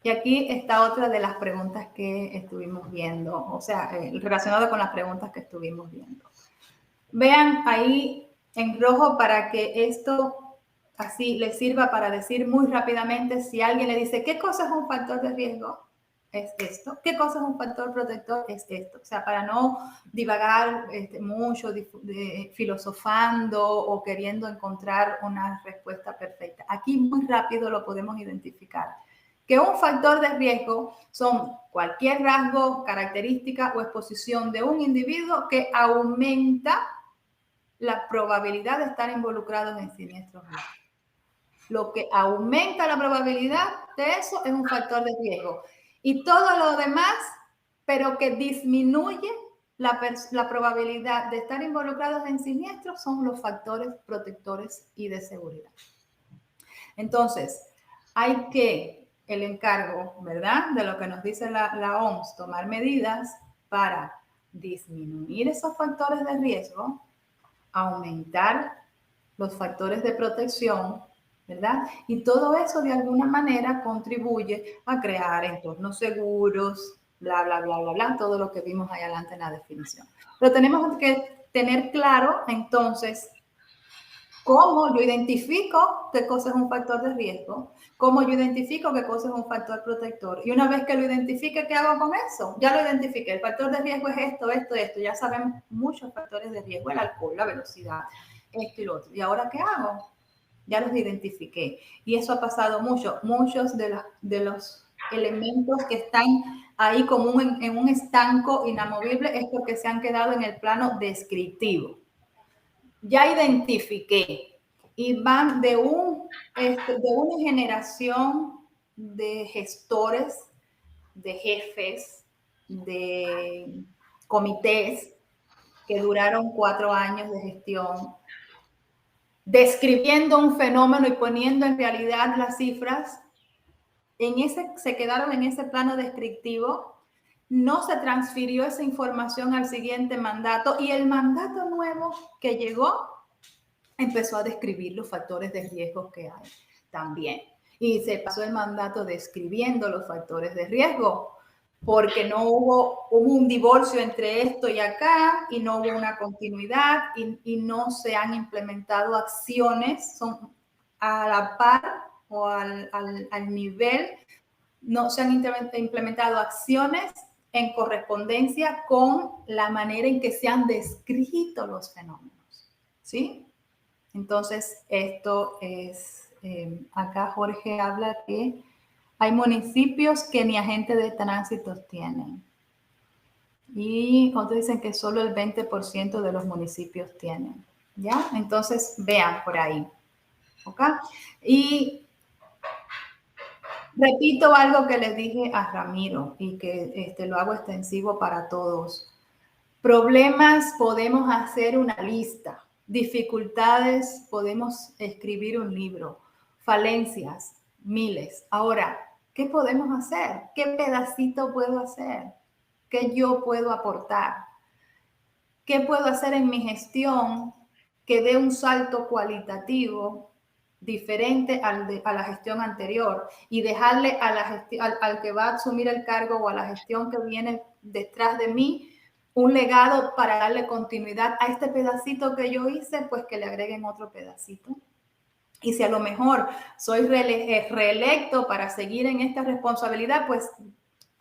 Y aquí está otra de las preguntas que estuvimos viendo, o sea, relacionado con las preguntas que estuvimos viendo. Vean ahí en rojo para que esto así les sirva para decir muy rápidamente si alguien le dice ¿qué cosa es un factor de riesgo? Es esto. ¿Qué cosa es un factor protector? Es esto. O sea, para no divagar mucho, filosofando o queriendo encontrar una respuesta perfecta. Aquí muy rápido lo podemos identificar. Que un factor de riesgo son cualquier rasgo, característica o exposición de un individuo que aumenta la probabilidad de estar involucrados en siniestros viales. Lo que aumenta la probabilidad de eso es un factor de riesgo. Y todo lo demás, pero que disminuye la probabilidad de estar involucrados en siniestros, son los factores protectores y de seguridad. Entonces, hay que, el encargo, ¿verdad?, de lo que nos dice la OMS, tomar medidas para disminuir esos factores de riesgo, aumentar los factores de protección, ¿verdad? Y todo eso de alguna manera contribuye a crear entornos seguros, bla, bla, bla, bla, bla, todo lo que vimos ahí adelante en la definición. Pero tenemos que tener claro entonces cómo yo identifico qué cosa es un factor de riesgo, cómo yo identifico qué cosa es un factor protector. Y una vez que lo identifique, ¿qué hago con eso? Ya lo identifiqué, el factor de riesgo es esto, esto, esto. Ya sabemos muchos factores de riesgo, el alcohol, la velocidad, esto y lo otro. ¿Y ahora qué hago? Ya los identifiqué. Y eso ha pasado mucho. Muchos de los elementos que están ahí como en un estanco inamovible es porque se han quedado en el plano descriptivo. Ya identifiqué y van de una generación de gestores, de jefes, de comités que duraron 4 años de gestión, describiendo un fenómeno y poniendo en realidad las cifras, se quedaron en ese plano descriptivo, no se transfirió esa información al siguiente mandato y el mandato nuevo que llegó empezó a describir los factores de riesgo que hay también. Y se pasó el mandato describiendo los factores de riesgo, porque no hubo un divorcio entre esto y acá, y no hubo una continuidad, y no se han implementado acciones, son a la par o al nivel, no se han implementado acciones en correspondencia con la manera en que se han descrito los fenómenos, ¿sí? Entonces, esto es, acá Jorge habla que hay municipios que ni agentes de tránsito tienen. Y otros dicen que solo el 20% de los municipios tienen. ¿Ya? Entonces, vean por ahí. ¿Ok? Y repito algo que les dije a Ramiro y que lo hago extensivo para todos. Problemas, podemos hacer una lista. Dificultades, podemos escribir un libro. Falencias, miles. Ahora, ¿qué podemos hacer? ¿Qué pedacito puedo hacer? ¿Qué yo puedo aportar? ¿Qué puedo hacer en mi gestión que dé un salto cualitativo diferente a la gestión anterior y dejarle a al que va a asumir el cargo o a la gestión que viene detrás de mí un legado para darle continuidad a este pedacito que yo hice, pues que le agreguen otro pedacito. Y si a lo mejor soy reelecto para seguir en esta responsabilidad, pues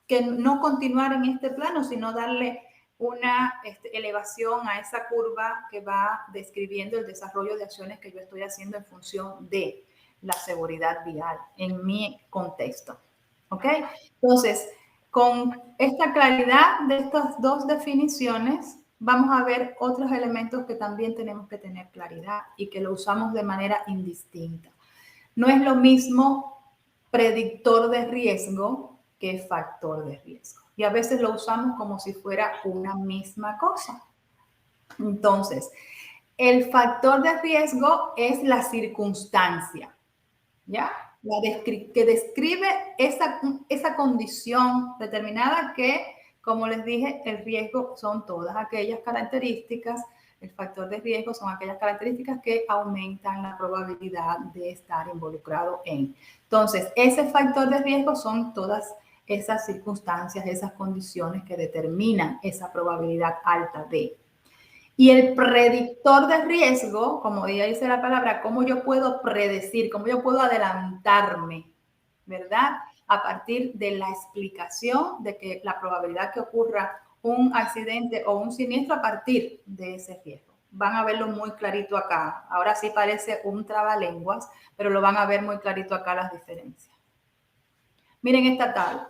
que no continuar en este plano, sino darle una elevación a esa curva que va describiendo el desarrollo de acciones que yo estoy haciendo en función de la seguridad vial en mi contexto. ¿Ok? Entonces, con esta claridad de estas dos definiciones, vamos a ver otros elementos que también tenemos que tener claridad y que lo usamos de manera indistinta. No es lo mismo predictor de riesgo que factor de riesgo. Y a veces lo usamos como si fuera una misma cosa. Entonces, el factor de riesgo es la circunstancia, ¿ya? Que describe esa condición determinada que, como les dije, el riesgo son todas aquellas características, el factor de riesgo son aquellas características que aumentan la probabilidad de estar involucrado en. Entonces, ese factor de riesgo son todas esas circunstancias, esas condiciones que determinan esa probabilidad alta de. Y el predictor de riesgo, como ya dice la palabra, cómo yo puedo predecir, cómo yo puedo adelantarme, ¿verdad? A partir de la explicación de que la probabilidad que ocurra un accidente o un siniestro a partir de ese riesgo. Van a verlo muy clarito acá. Ahora sí parece un trabalenguas, pero lo van a ver muy clarito acá las diferencias. Miren esta tabla.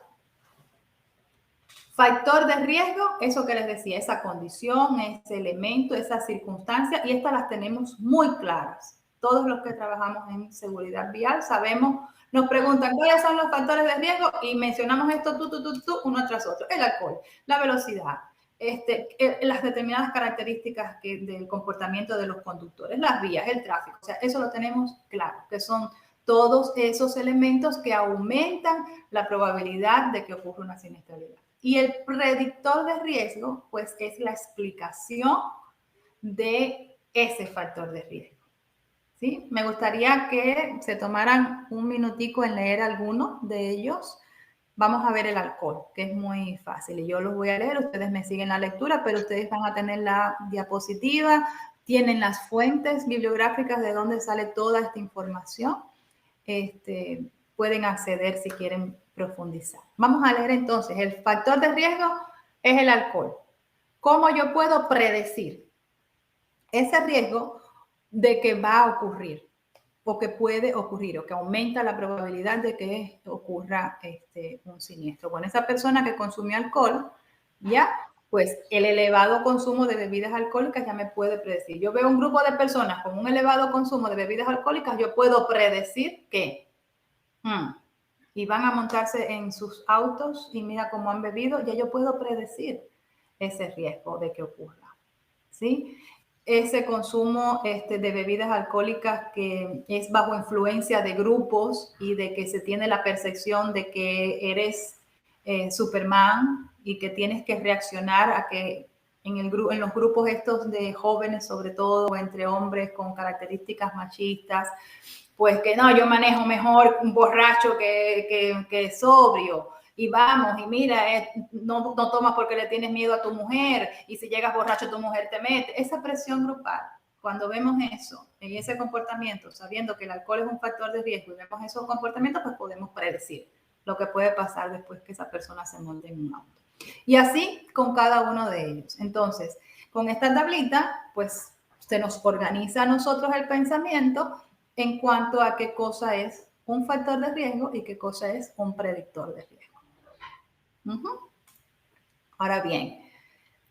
Factor de riesgo, eso que les decía, esa condición, ese elemento, esa circunstancia, y estas las tenemos muy claras. Todos los que trabajamos en seguridad vial sabemos, nos preguntan cuáles son los factores de riesgo y mencionamos esto uno tras otro. El alcohol, la velocidad, las determinadas características del comportamiento de los conductores, las vías, el tráfico. O sea, eso lo tenemos claro, que son todos esos elementos que aumentan la probabilidad de que ocurra una siniestralidad. Y el predictor de riesgo, pues, es la explicación de ese factor de riesgo. ¿Sí? Me gustaría que se tomaran un minutico en leer alguno de ellos. Vamos a ver el alcohol, que es muy fácil. Y yo los voy a leer, ustedes me siguen la lectura, pero ustedes van a tener la diapositiva, tienen las fuentes bibliográficas de donde sale toda esta información. Pueden acceder si quieren profundizar. Vamos a leer entonces. El factor de riesgo es el alcohol. ¿Cómo yo puedo predecir ese riesgo de que va a ocurrir o que puede ocurrir o que aumenta la probabilidad de que ocurra un siniestro? Bueno, esa persona que consumió alcohol, ya, pues el elevado consumo de bebidas alcohólicas ya me puede predecir. Yo veo un grupo de personas con un elevado consumo de bebidas alcohólicas, yo puedo predecir que y van a montarse en sus autos y mira cómo han bebido, ya yo puedo predecir ese riesgo de que ocurra, ¿sí? Ese consumo de bebidas alcohólicas que es bajo influencia de grupos y de que se tiene la percepción de que eres Superman y que tienes que reaccionar a que en los grupos estos de jóvenes, sobre todo entre hombres con características machistas, pues que no, yo manejo mejor un borracho que sobrio. Y vamos, y mira, no tomas porque le tienes miedo a tu mujer, y si llegas borracho tu mujer te mete. Esa presión grupal, cuando vemos eso, en ese comportamiento, sabiendo que el alcohol es un factor de riesgo y vemos esos comportamientos, pues podemos predecir lo que puede pasar después que esa persona se monte en un auto. Y así con cada uno de ellos. Entonces, con esta tablita, pues se nos organiza a nosotros el pensamiento en cuanto a qué cosa es un factor de riesgo y qué cosa es un predictor de riesgo. Ahora bien,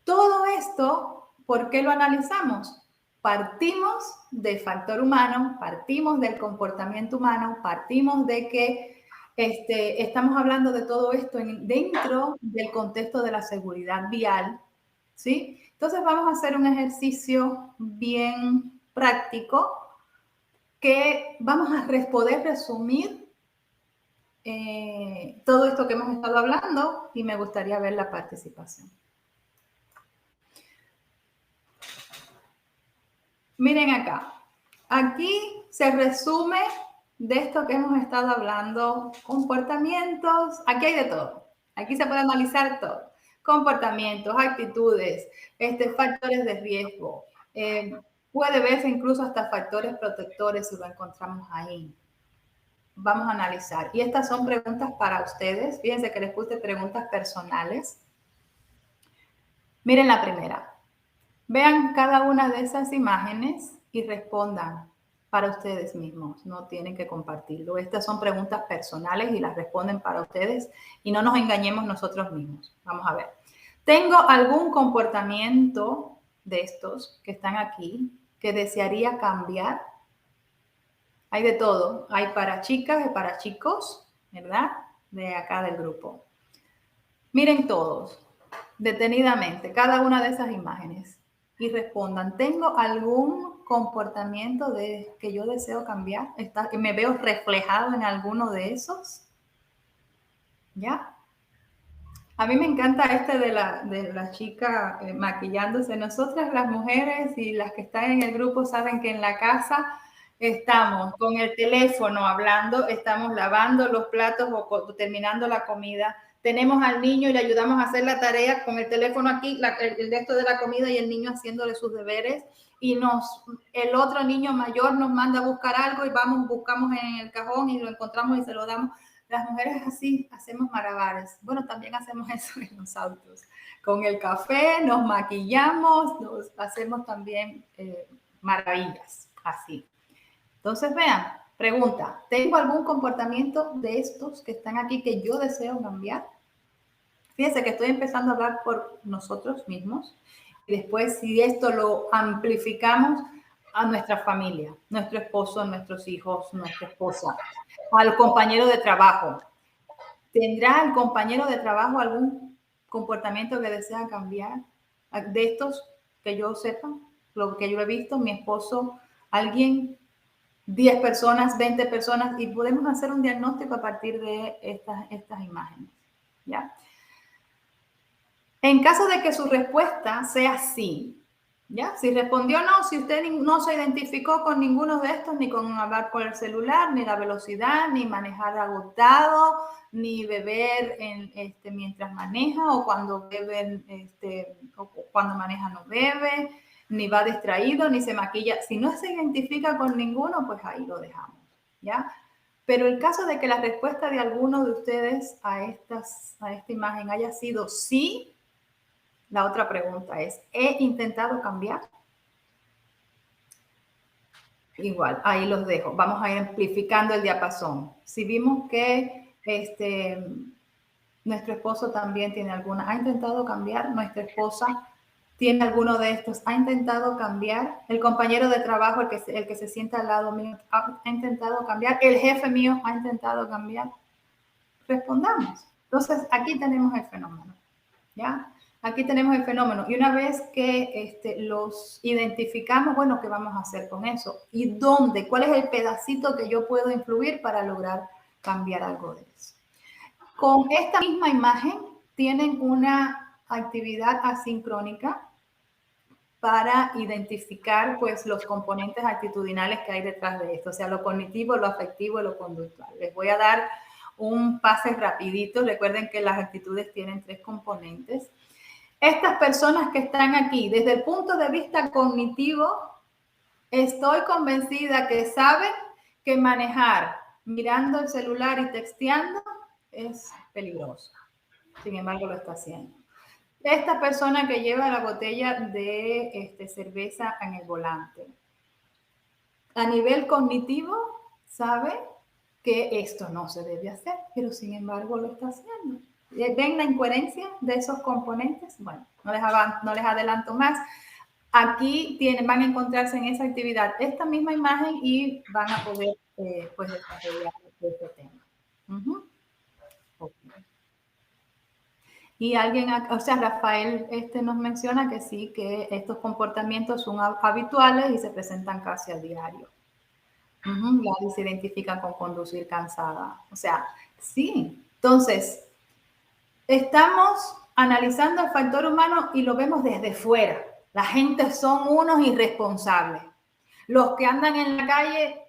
todo esto, ¿por qué lo analizamos? Partimos del factor humano, partimos del comportamiento humano, partimos de que estamos hablando de todo esto dentro del contexto de la seguridad vial, ¿sí? Entonces vamos a hacer un ejercicio bien práctico que vamos a poder resumir todo esto que hemos estado hablando y me gustaría ver la participación. Miren acá. Aquí se resume de esto que hemos estado hablando, comportamientos, aquí hay de todo. Aquí se puede analizar todo. comportamientos, actitudes, factores de riesgo. Puede verse incluso hasta factores protectores si lo encontramos ahí. Vamos a analizar. Y estas son preguntas para ustedes. Fíjense que les puse preguntas personales. Miren la primera. Vean cada una de esas imágenes y respondan para ustedes mismos. No tienen que compartirlo. Estas son preguntas personales y las responden para ustedes y no nos engañemos nosotros mismos. Vamos a ver. ¿Tengo algún comportamiento de estos que están aquí que desearía cambiar? Hay de todo. Hay para chicas y para chicos, ¿verdad? De acá del grupo. Miren todos, detenidamente, cada una de esas imágenes y respondan. ¿Tengo algún comportamiento que yo deseo cambiar? Que me veo reflejado en alguno de esos. ¿Ya? A mí me encanta de la chica maquillándose. Nosotras las mujeres y las que están en el grupo saben que en la casa estamos con el teléfono hablando, estamos lavando los platos o terminando la comida. Tenemos al niño y le ayudamos a hacer la tarea con el teléfono aquí, el resto de la comida y el niño haciéndole sus deberes. Y el otro niño mayor nos manda a buscar algo y buscamos en el cajón y lo encontramos y se lo damos. Las mujeres así hacemos malabares. Bueno, también hacemos eso en los autos. Con el café nos maquillamos, hacemos también maravillas, así. Entonces, vean, pregunta, ¿tengo algún comportamiento de estos que están aquí que yo deseo cambiar? Fíjense que estoy empezando a hablar por nosotros mismos y después si esto lo amplificamos a nuestra familia, nuestro esposo, nuestros hijos, nuestra esposa, al compañero de trabajo. ¿Tendrá el compañero de trabajo algún comportamiento que desea cambiar? De estos que yo sepa, lo que yo he visto, mi esposo, alguien, 10 personas, 20 personas, y podemos hacer un diagnóstico a partir de estas imágenes, ¿ya? En caso de que su respuesta sea sí, ¿ya? Si respondió no, si usted no se identificó con ninguno de estos, ni con hablar por el celular, ni la velocidad, ni manejar agotado, ni beber mientras maneja, o cuando beben, o cuando maneja no bebe, ni va distraído, ni se maquilla. Si no se identifica con ninguno, pues ahí lo dejamos, ¿ya? Pero el caso de que la respuesta de alguno de ustedes a esta imagen haya sido sí, la otra pregunta es, ¿he intentado cambiar? Igual, ahí los dejo. Vamos a ir amplificando el diapasón. Si vimos que nuestro esposo también tiene alguna, ¿ha intentado cambiar? Nuestra esposa tiene alguno de estos, ¿ha intentado cambiar? El compañero de trabajo, el que se sienta al lado mío, ¿ha intentado cambiar? El jefe mío, ¿ha intentado cambiar? Respondamos. Entonces, aquí tenemos el fenómeno, ¿ya? Aquí tenemos el fenómeno. Y una vez que los identificamos, bueno, ¿qué vamos a hacer con eso? ¿Y dónde? ¿Cuál es el pedacito que yo puedo influir para lograr cambiar algo de eso? Con esta misma imagen tienen una actividad asincrónica para identificar pues los componentes actitudinales que hay detrás de esto, o sea, lo cognitivo, lo afectivo y lo conductual. Les voy a dar un pase rapidito. Recuerden que las actitudes tienen 3 componentes. Estas personas que están aquí, desde el punto de vista cognitivo, estoy convencida que saben que manejar mirando el celular y texteando es peligroso. Sin embargo, lo está haciendo. Esta persona que lleva la botella de cerveza en el volante, a nivel cognitivo, sabe que esto no se debe hacer, pero sin embargo lo está haciendo. ¿Ven la incoherencia de esos componentes? Bueno, no les adelanto más. Aquí van a encontrarse en esa actividad esta misma imagen y van a poder pues desarrollar este tema. Okay. Y alguien, o sea, Rafael nos menciona que sí, que estos comportamientos son habituales y se presentan casi a diario. Gladys se identifica con conducir cansada. O sea, sí. Entonces, estamos analizando el factor humano y lo vemos desde fuera. La gente son unos irresponsables. Los que andan en la calle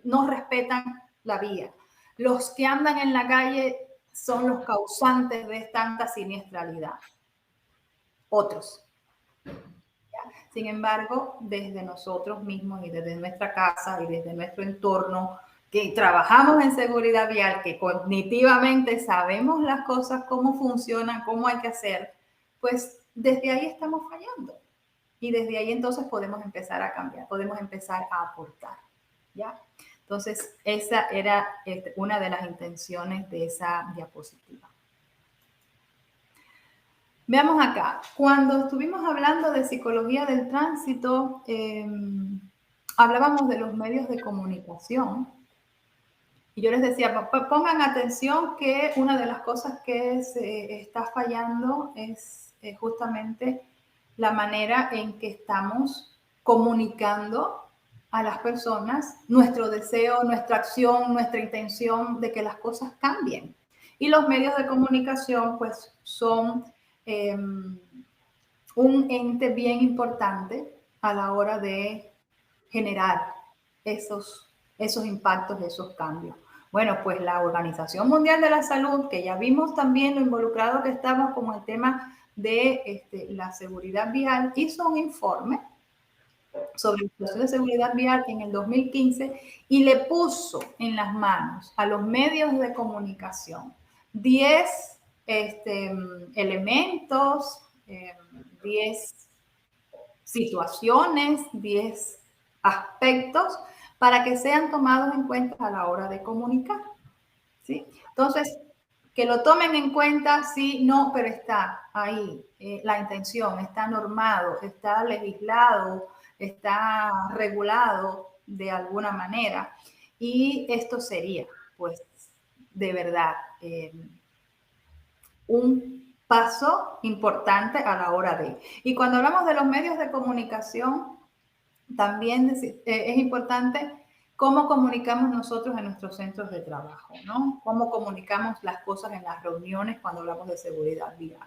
no respetan la vía. Los que andan en la calle son los causantes de tanta siniestralidad? Otros. Sin embargo, desde nosotros mismos y desde nuestra casa y desde nuestro entorno, que trabajamos en seguridad vial, que cognitivamente sabemos las cosas, cómo funcionan, cómo hay que hacer, pues desde ahí estamos fallando. Y desde ahí entonces podemos empezar a cambiar, podemos empezar a aportar, ¿ya? Entonces, esa era una de las intenciones de esa diapositiva. Veamos acá, cuando estuvimos hablando de psicología del tránsito, hablábamos de los medios de comunicación. Y yo les decía, pongan atención que una de las cosas que se está fallando es justamente la manera en que estamos comunicando a las personas nuestro deseo, nuestra acción, nuestra intención de que las cosas cambien. Y los medios de comunicación, pues, son un ente bien importante a la hora de generar esos impactos, esos cambios. Bueno, pues la Organización Mundial de la Salud, que ya vimos también lo involucrado que estamos con el tema de la seguridad vial, hizo un informe sobre la situación de seguridad vial en el 2015 y le puso en las manos a los medios de comunicación 10 elementos, 10 situaciones, 10 aspectos para que sean tomados en cuenta a la hora de comunicar, ¿sí? Entonces, que lo tomen en cuenta, sí, no, pero está ahí la intención, está normado, está legislado, está regulado de alguna manera. Y esto sería, pues, de verdad, un paso importante a la hora de. Y cuando hablamos de los medios de comunicación, también es importante cómo comunicamos nosotros en nuestros centros de trabajo, ¿no? Cómo comunicamos las cosas en las reuniones cuando hablamos de seguridad vial.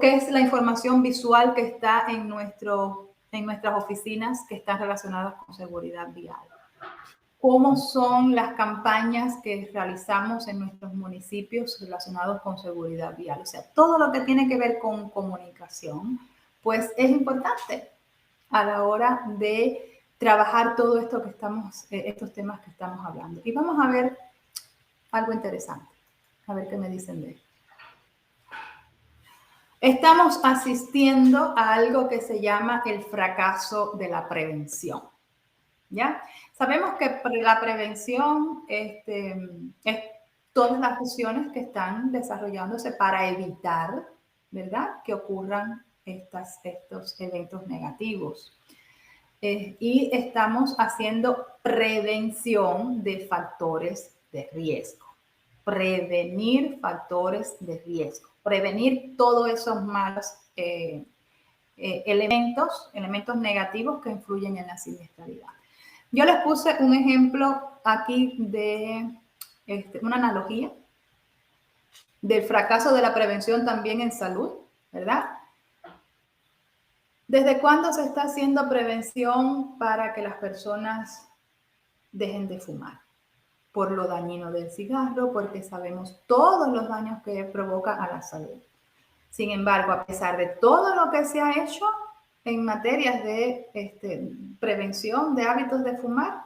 ¿Qué es la información visual que está en nuestras oficinas que están relacionadas con seguridad vial? ¿Cómo son las campañas que realizamos en nuestros municipios relacionados con seguridad vial? O sea, todo lo que tiene que ver con comunicación, pues es importante a la hora de trabajar todo esto que estos temas que estamos hablando. Y vamos a ver algo interesante. A ver qué me dicen de esto. Estamos asistiendo a algo que se llama el fracaso de la prevención. ¿Ya? Sabemos que la prevención es todas las acciones que están desarrollándose para evitar, ¿verdad?, que ocurran estos eventos negativos. Y estamos haciendo prevención de factores de riesgo. Prevenir factores de riesgo. Prevenir todos esos malos elementos negativos que influyen en la siniestralidad. Yo les puse un ejemplo aquí de una analogía del fracaso de la prevención también en salud, ¿verdad? ¿Desde cuándo se está haciendo prevención para que las personas dejen de fumar? Por lo dañino del cigarro, porque sabemos todos los daños que provoca a la salud. Sin embargo, a pesar de todo lo que se ha hecho en materias de prevención de hábitos de fumar,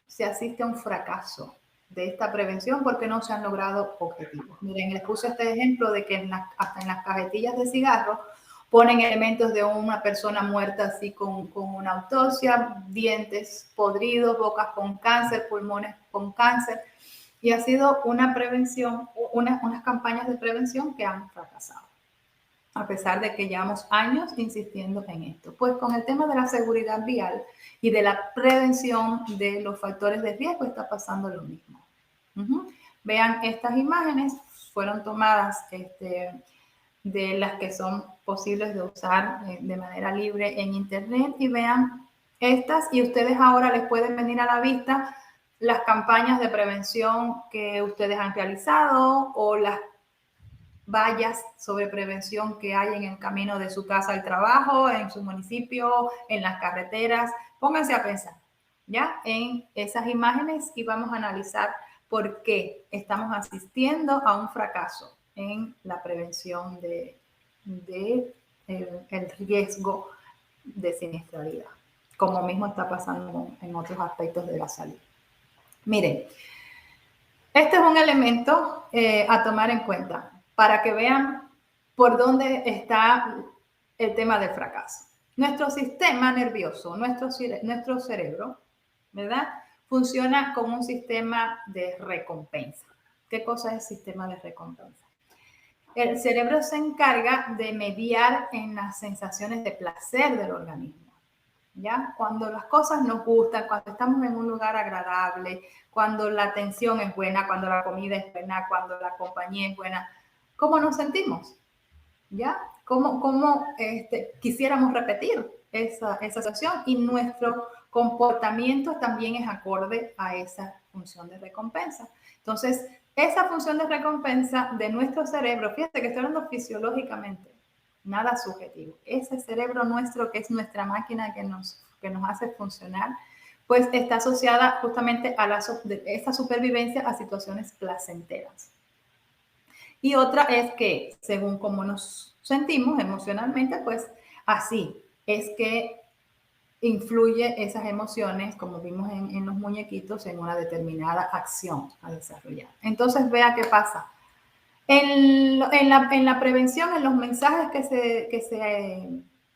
se asiste a un fracaso de esta prevención porque no se han logrado objetivos. Miren, les puse este ejemplo de que hasta en las cajetillas de cigarro ponen elementos de una persona muerta así con una autopsia, dientes podridos, bocas con cáncer, pulmones con cáncer. Y ha sido una prevención, unas campañas de prevención que han fracasado, a pesar de que llevamos años insistiendo en esto. Pues con el tema de la seguridad vial y de la prevención de los factores de riesgo está pasando lo mismo. Vean, estas imágenes fueron tomadas de las que son posibles de usar de manera libre en internet, y vean estas, y ustedes ahora les pueden venir a la vista las campañas de prevención que ustedes han realizado o las vallas sobre prevención que hay en el camino de su casa al trabajo, en su municipio, en las carreteras. Pónganse a pensar, ¿ya?, en esas imágenes y vamos a analizar porque estamos asistiendo a un fracaso en la prevención de el riesgo de siniestralidad, como mismo está pasando en otros aspectos de la salud. Miren, este es un elemento a tomar en cuenta para que vean por dónde está el tema del fracaso. Nuestro sistema nervioso, nuestro cerebro, ¿verdad? Funciona como un sistema de recompensa. ¿Qué cosa es el sistema de recompensa? El cerebro se encarga de mediar en las sensaciones de placer del organismo. ¿Ya? Cuando las cosas nos gustan, cuando estamos en un lugar agradable, cuando la atención es buena, cuando la comida es buena, cuando la compañía es buena, ¿cómo nos sentimos? ¿Ya? ¿Cómo quisiéramos repetir esa situación? Y nuestro comportamiento también es acorde a esa función de recompensa. Entonces, esa función de recompensa de nuestro cerebro, fíjate que estoy hablando fisiológicamente, nada subjetivo. Ese cerebro nuestro, que es nuestra máquina que nos hace funcionar, pues está asociada justamente a esta supervivencia a situaciones placenteras. Y otra es que, según cómo nos sentimos emocionalmente, pues así es que influye esas emociones, como vimos en los muñequitos, en una determinada acción a desarrollar. Entonces, vea qué pasa. En la prevención, en los mensajes que se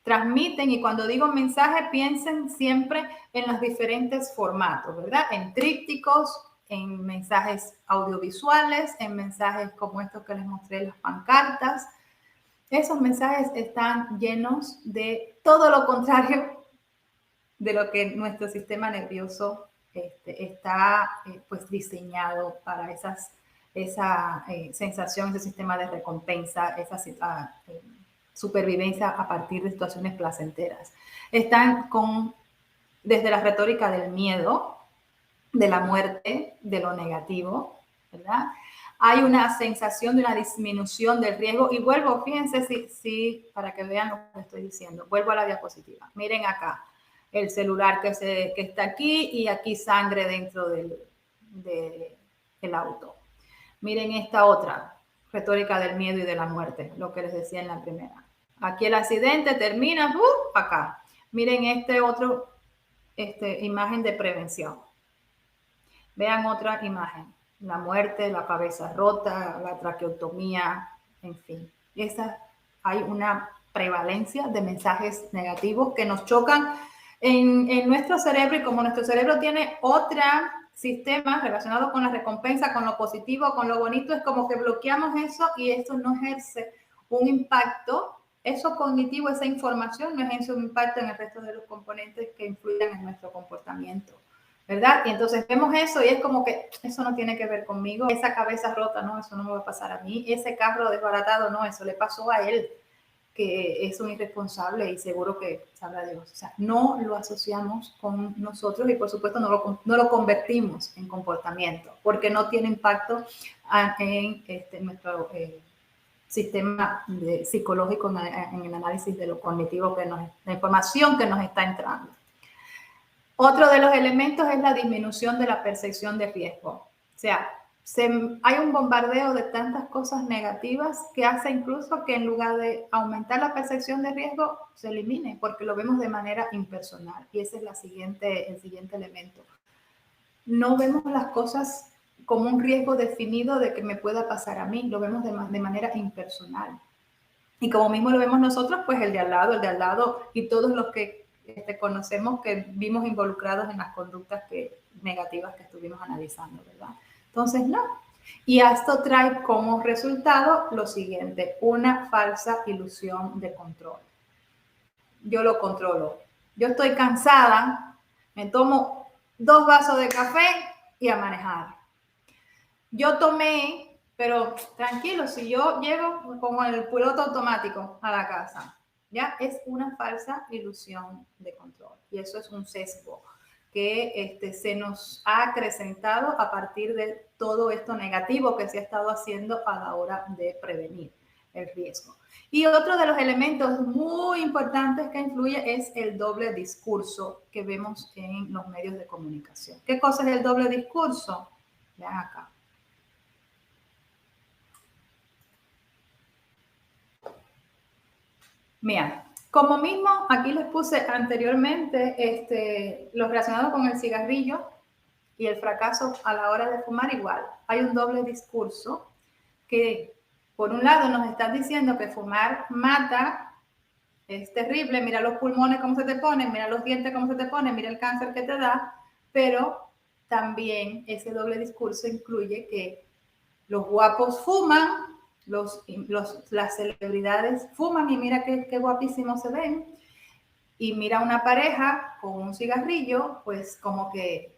transmiten, y cuando digo mensaje, piensen siempre en los diferentes formatos, ¿verdad? En trípticos, en mensajes audiovisuales, en mensajes como estos que les mostré, las pancartas. Esos mensajes están llenos de todo lo contrario de lo que nuestro sistema nervioso está pues diseñado para esa sensación, ese sistema de recompensa, esa supervivencia a partir de situaciones placenteras. Están desde la retórica del miedo, de la muerte, de lo negativo, ¿verdad? Hay una sensación de una disminución del riesgo. Y vuelvo, fíjense para que vean lo que estoy diciendo. Vuelvo a la diapositiva. Miren acá el celular que está aquí y aquí sangre dentro del auto. Miren esta otra, retórica del miedo y de la muerte, lo que les decía en la primera. Aquí el accidente termina, acá. Miren este otro, imagen de prevención. Vean otra imagen, la muerte, la cabeza rota, la traqueotomía, en fin. Hay una prevalencia de mensajes negativos que nos chocan en nuestro cerebro, y como nuestro cerebro tiene otro sistema relacionado con la recompensa, con lo positivo, con lo bonito, es como que bloqueamos eso y esto no ejerce un impacto. Eso cognitivo, esa información no ejerce un impacto en el resto de los componentes que influyen en nuestro comportamiento, ¿verdad? Y entonces vemos eso y es como que eso no tiene que ver conmigo. Esa cabeza rota, no, eso no me va a pasar a mí. Ese carro desbaratado, no, eso le pasó a él, que es un irresponsable y seguro que sabrá Dios. O sea, no lo asociamos con nosotros y por supuesto no lo convertimos en comportamiento porque no tiene impacto en nuestro sistema psicológico, en el análisis de lo cognitivo, la información que nos está entrando. Otro de los elementos es la disminución de la percepción de riesgo. O sea, hay un bombardeo de tantas cosas negativas que hace incluso que en lugar de aumentar la percepción de riesgo, se elimine, porque lo vemos de manera impersonal. Y ese es el siguiente elemento. No vemos las cosas como un riesgo definido de que me pueda pasar a mí, lo vemos de manera impersonal. Y como mismo lo vemos nosotros, pues el de al lado y todos los que conocemos que vimos involucrados en las conductas negativas que estuvimos analizando, ¿verdad? Entonces, no. Y esto trae como resultado lo siguiente, una falsa ilusión de control. Yo lo controlo. Yo estoy cansada, me tomo 2 vasos de café y a manejar. Yo tomé, pero tranquilo, si yo llego como el piloto automático a la casa, ya es una falsa ilusión de control. Y eso es un sesgo que se nos ha acrecentado a partir de todo esto negativo que se ha estado haciendo a la hora de prevenir el riesgo. Y otro de los elementos muy importantes que influye es el doble discurso que vemos en los medios de comunicación. ¿Qué cosa es el doble discurso? Vean acá. Mira, como mismo aquí les puse anteriormente, lo relacionado con el cigarrillo y el fracaso a la hora de fumar igual. Hay un doble discurso que por un lado nos están diciendo que fumar mata, es terrible, mira los pulmones cómo se te ponen, mira los dientes cómo se te ponen, mira el cáncer que te da, pero también ese doble discurso incluye que los guapos fuman, las celebridades fuman y mira qué guapísimos se ven. Y mira una pareja con un cigarrillo, pues como que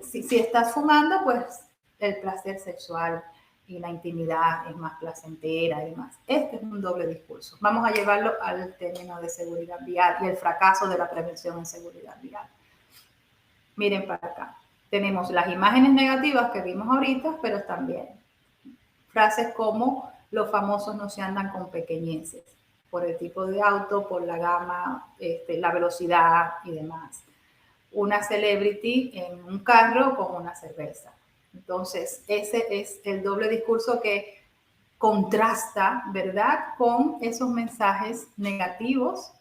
si estás fumando, pues el placer sexual y la intimidad es más placentera y demás. Este es un doble discurso. Vamos a llevarlo al término de seguridad vial y el fracaso de la prevención en seguridad vial. Miren para acá. Tenemos las imágenes negativas que vimos ahorita, pero también frases como los famosos no se andan con pequeñeces, por el tipo de auto, por la gama, la velocidad y demás. Una celebrity en un carro con una cerveza. Entonces, ese es el doble discurso que contrasta, ¿verdad?, con esos mensajes negativos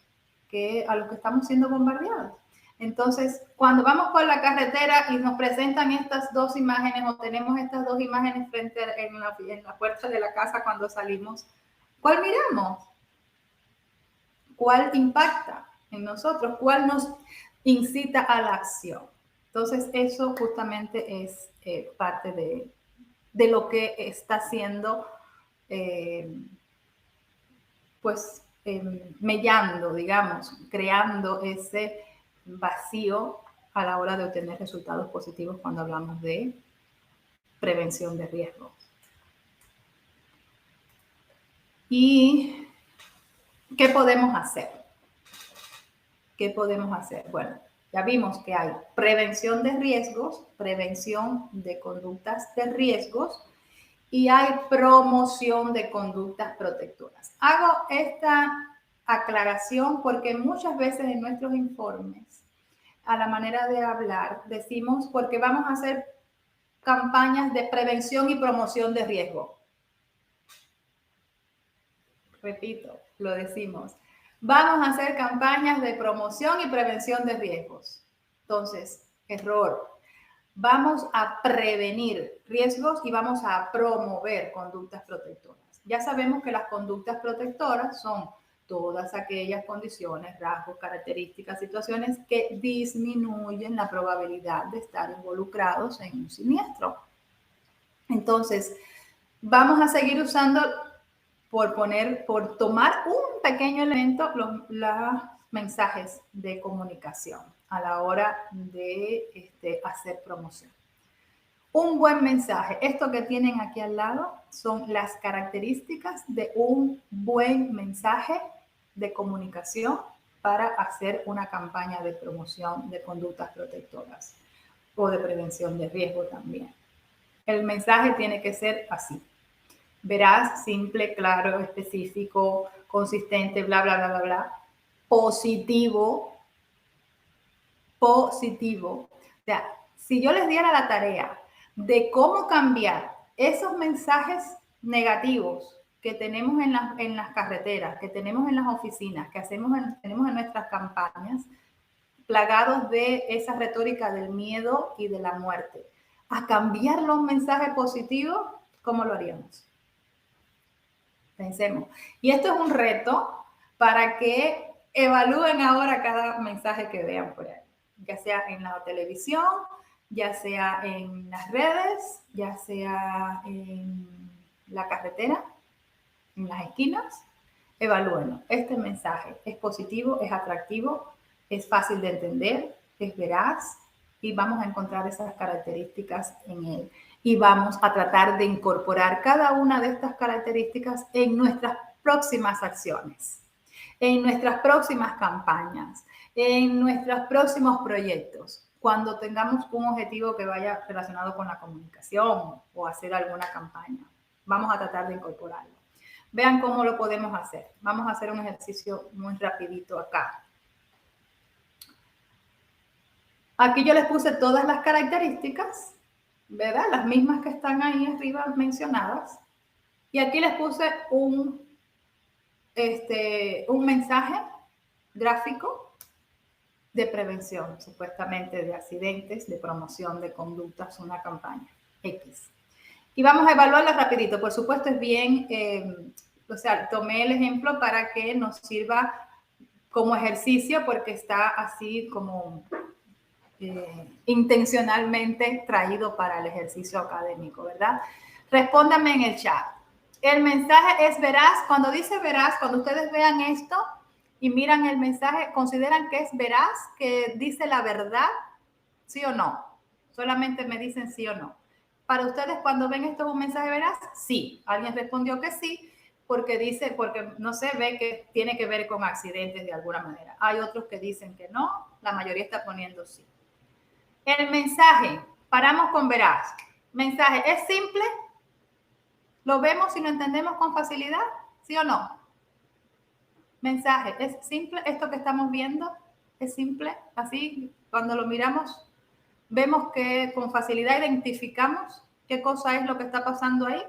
a los que estamos siendo bombardeados. Entonces, cuando vamos por la carretera y nos presentan estas dos imágenes o tenemos estas dos imágenes frente en la puerta de la casa cuando salimos, ¿cuál miramos? ¿Cuál impacta en nosotros? ¿Cuál nos incita a la acción? Entonces, eso justamente es parte de lo que está haciendo, mellando, digamos, creando ese vacío a la hora de obtener resultados positivos cuando hablamos de prevención de riesgos. ¿Y qué podemos hacer? ¿Qué podemos hacer? Bueno, ya vimos que hay prevención de riesgos, prevención de conductas de riesgos y hay promoción de conductas protectoras. Hago esta aclaración porque muchas veces en nuestros informes, a la manera de hablar, decimos porque vamos a hacer campañas de prevención y promoción de riesgo. Repito, lo decimos. Vamos a hacer campañas de promoción y prevención de riesgos. Entonces, error. Vamos a prevenir riesgos y vamos a promover conductas protectoras. Ya sabemos que las conductas protectoras son todas aquellas condiciones, rasgos, características, situaciones que disminuyen la probabilidad de estar involucrados en un siniestro. Entonces, vamos a seguir usando, por tomar un pequeño elemento, los mensajes de comunicación a la hora de hacer promoción. Un buen mensaje. Esto que tienen aquí al lado son las características de un buen mensaje de comunicación para hacer una campaña de promoción de conductas protectoras o de prevención de riesgo también. El mensaje tiene que ser así. Veraz, simple, claro, específico, consistente, bla, bla, bla, bla, bla. Positivo. Positivo. O sea, si yo les diera la tarea de cómo cambiar esos mensajes negativos que tenemos en las carreteras, que tenemos en las oficinas, que tenemos en nuestras campañas, plagados de esa retórica del miedo y de la muerte, a cambiarlo a un mensaje positivo, ¿cómo lo haríamos? Pensemos. Y esto es un reto para que evalúen ahora cada mensaje que vean por ahí, ya sea en la televisión, ya sea en las redes, ya sea en la carretera, en las esquinas. Evalúenlo. Este mensaje es positivo, es atractivo, es fácil de entender, es veraz y vamos a encontrar esas características en él. Y vamos a tratar de incorporar cada una de estas características en nuestras próximas acciones, en nuestras próximas campañas, en nuestros próximos proyectos, cuando tengamos un objetivo que vaya relacionado con la comunicación o hacer alguna campaña. Vamos a tratar de incorporarlo. Vean cómo lo podemos hacer. Vamos a hacer un ejercicio muy rapidito acá. Aquí yo les puse todas las características ¿verdad? Las mismas que están ahí arriba mencionadas. Y aquí les puse un mensaje gráfico de prevención, supuestamente de accidentes, de promoción de conductas, una campaña X. Y vamos a evaluarla rapidito. Por supuesto es bien, o sea, tomé el ejemplo para que nos sirva como ejercicio porque está así como intencionalmente traído para el ejercicio académico, ¿verdad? Respóndanme en el chat. El mensaje es veraz. Cuando dice veraz, cuando ustedes vean esto y miran el mensaje, ¿consideran que es veraz, que dice la verdad? ¿Sí o no? Solamente me dicen sí o no. Para ustedes, cuando ven esto, ¿es un mensaje veraz? Sí. Alguien respondió que sí, porque no sé, ve que tiene que ver con accidentes de alguna manera. Hay otros que dicen que no, la mayoría está poniendo sí. El mensaje, paramos con veraz. Mensaje, ¿es simple? ¿Lo vemos y lo entendemos con facilidad? ¿Sí o no? Mensaje, ¿es simple? Esto que estamos viendo, ¿es simple? Así, cuando lo miramos, vemos que con facilidad identificamos qué cosa es lo que está pasando ahí.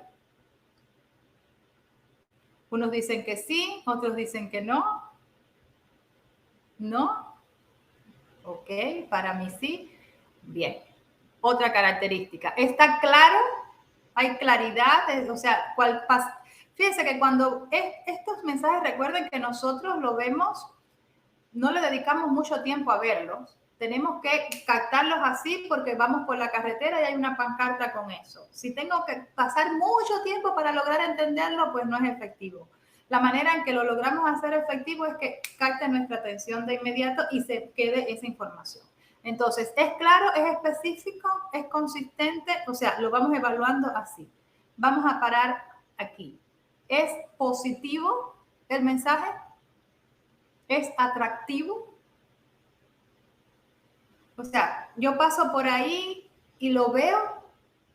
Unos dicen que sí, otros dicen que no. ¿No? Ok, para mí sí. Bien. Otra característica. ¿Está claro? ¿Hay claridad? O sea, fíjense que cuando estos mensajes, recuerden que nosotros lo vemos, no le dedicamos mucho tiempo a verlos. Tenemos que captarlos así porque vamos por la carretera y hay una pancarta con eso. Si tengo que pasar mucho tiempo para lograr entenderlo, pues no es efectivo. La manera en que lo logramos hacer efectivo es que capte nuestra atención de inmediato y se quede esa información. Entonces, ¿es claro? ¿Es específico? ¿Es consistente? O sea, lo vamos evaluando así. Vamos a parar aquí. ¿Es positivo el mensaje? ¿Es atractivo? O sea, yo paso por ahí y lo veo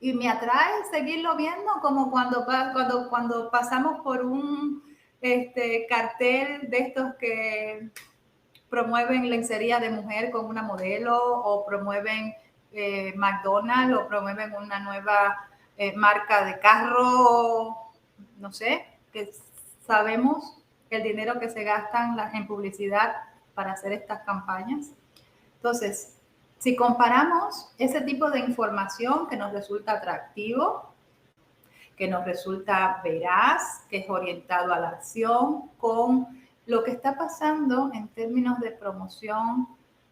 y me atrae seguirlo viendo, como cuando pasamos por un cartel de estos que promueven lencería de mujer con una modelo o promueven McDonald's o promueven una nueva marca de carro, no sé, que sabemos el dinero que se gastan en publicidad para hacer estas campañas. Entonces, si comparamos ese tipo de información que nos resulta atractivo, que nos resulta veraz, que es orientado a la acción, con lo que está pasando en términos de promoción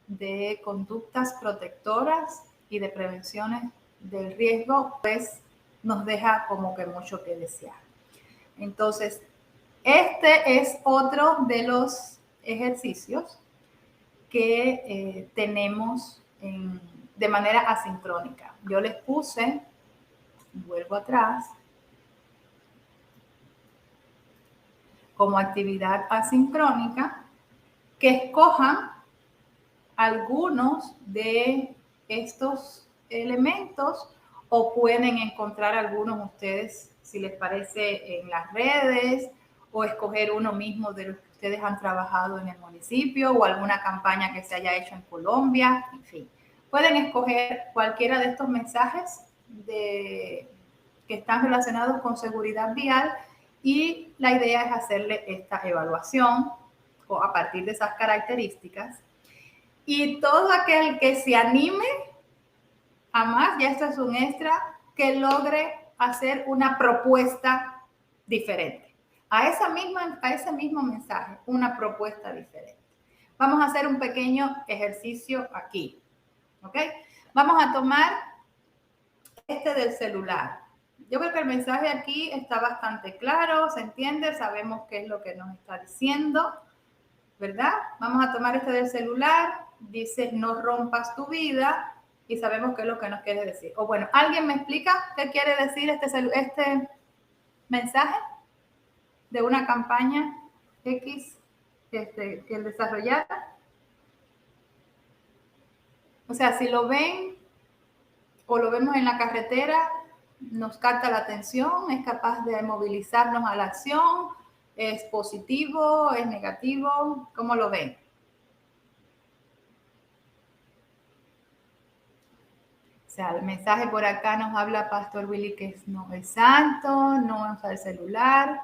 de conductas protectoras y de prevenciones del riesgo, pues nos deja como que mucho que desear. Entonces, este es otro de los ejercicios que tenemos de manera asincrónica. Yo les puse, vuelvo atrás, como actividad asincrónica, que escojan algunos de estos elementos o pueden encontrar algunos ustedes, si les parece, en las redes o escoger uno mismo de los que ustedes han trabajado en el municipio o alguna campaña que se haya hecho en Colombia, en fin. Pueden escoger cualquiera de estos mensajes que están relacionados con seguridad vial y la idea es hacerle esta evaluación a partir de esas características. Y todo aquel que se anime a más, ya esto es un extra, que logre hacer una propuesta diferente. A ese mismo mensaje, una propuesta diferente. Vamos a hacer un pequeño ejercicio aquí. ¿Ok? Vamos a tomar este del celular. Yo creo que el mensaje aquí está bastante claro, se entiende, sabemos qué es lo que nos está diciendo, ¿verdad? Vamos a tomar este del celular, dice no rompas tu vida y sabemos qué es lo que nos quiere decir. O bueno, ¿alguien me explica qué quiere decir este mensaje de una campaña X que el desarrollara? O sea, si lo ven o lo vemos en la carretera, nos capta la atención, es capaz de movilizarnos a la acción, es positivo, es negativo, ¿cómo lo ven? O sea, el mensaje por acá nos habla Pastor Willy que no es santo, no usa el celular.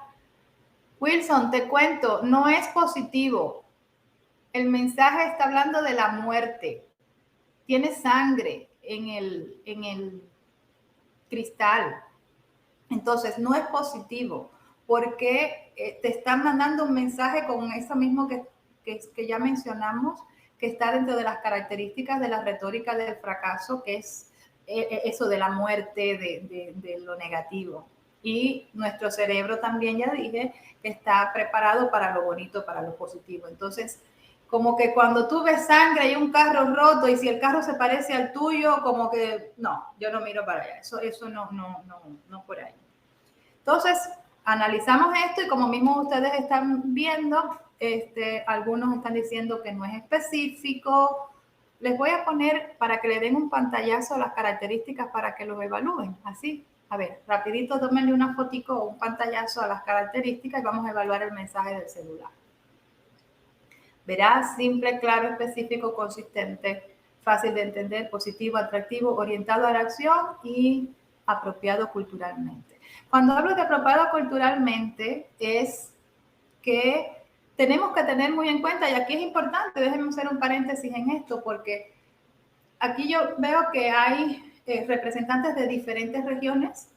Wilson, te cuento, no es positivo. El mensaje está hablando de la muerte. Tiene sangre en el cristal. Entonces, no es positivo porque te están mandando un mensaje con eso mismo que ya mencionamos, que está dentro de las características de la retórica del fracaso, que es eso de la muerte, de lo negativo. Y nuestro cerebro también, ya dije, está preparado para lo bonito, para lo positivo. Entonces, como que cuando tú ves sangre y un carro roto y si el carro se parece al tuyo, como que no, yo no miro para allá. Eso no por ahí. Entonces, analizamos esto y como mismo ustedes están viendo, algunos están diciendo que no es específico. Les voy a poner para que le den un pantallazo a las características para que lo evalúen. Así, a ver, rapidito tómenle una fotico o un pantallazo a las características y vamos a evaluar el mensaje del celular. Verás, simple, claro, específico, consistente, fácil de entender, positivo, atractivo, orientado a la acción y apropiado culturalmente. Cuando hablo de apropiado culturalmente es que tenemos que tener muy en cuenta, y aquí es importante, déjenme hacer un paréntesis en esto, porque aquí yo veo que hay representantes de diferentes regiones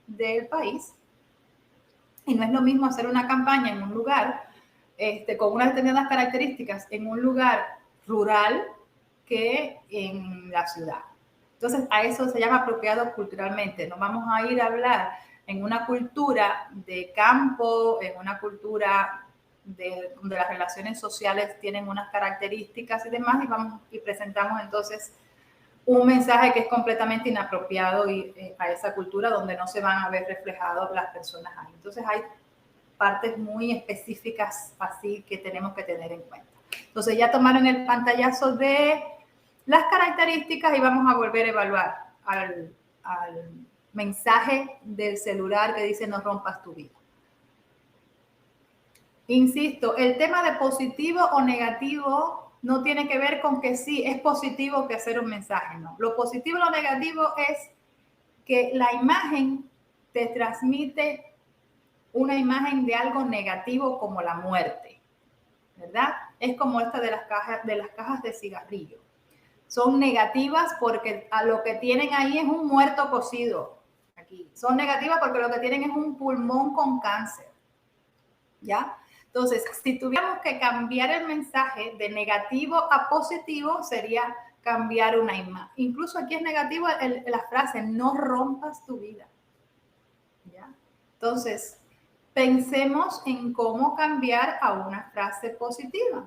del país y no es lo mismo hacer una campaña en un lugar con unas determinadas características en un lugar rural que en la ciudad. Entonces, a eso se llama apropiado culturalmente. No vamos a ir a hablar en una cultura de campo, en una cultura donde las relaciones sociales tienen unas características y demás, y presentamos entonces un mensaje que es completamente inapropiado a esa cultura donde no se van a ver reflejados las personas ahí. Entonces, hay partes muy específicas así que tenemos que tener en cuenta. Entonces, ya tomaron el pantallazo de las características y vamos a volver a evaluar al mensaje del celular que dice no rompas tu vida. Insisto, el tema de positivo o negativo no tiene que ver con que sí, es positivo que hacer un mensaje, no. Lo positivo y lo negativo es que la imagen te transmite una imagen de algo negativo como la muerte, ¿verdad? Es como esta de las cajas de cigarrillo. Son negativas porque a lo que tienen ahí es un muerto cocido. Aquí. Son negativas porque lo que tienen es un pulmón con cáncer. ¿Ya? Entonces, si tuviéramos que cambiar el mensaje de negativo a positivo, sería cambiar una imagen. Incluso aquí es negativo la frase, no rompas tu vida. ¿Ya? Entonces, pensemos en cómo cambiar a una frase positiva.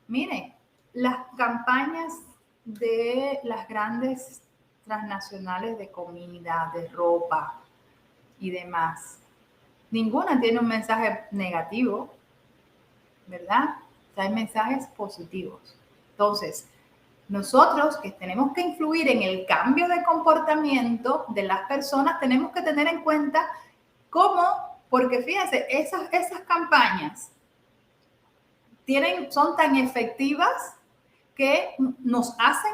Miren, las campañas de las grandes transnacionales de comida, de ropa y demás, ninguna tiene un mensaje negativo, ¿verdad? O sea, hay mensajes positivos. Entonces, nosotros que tenemos que influir en el cambio de comportamiento de las personas, tenemos que tener en cuenta cómo, porque fíjense, esas campañas son tan efectivas que nos hacen,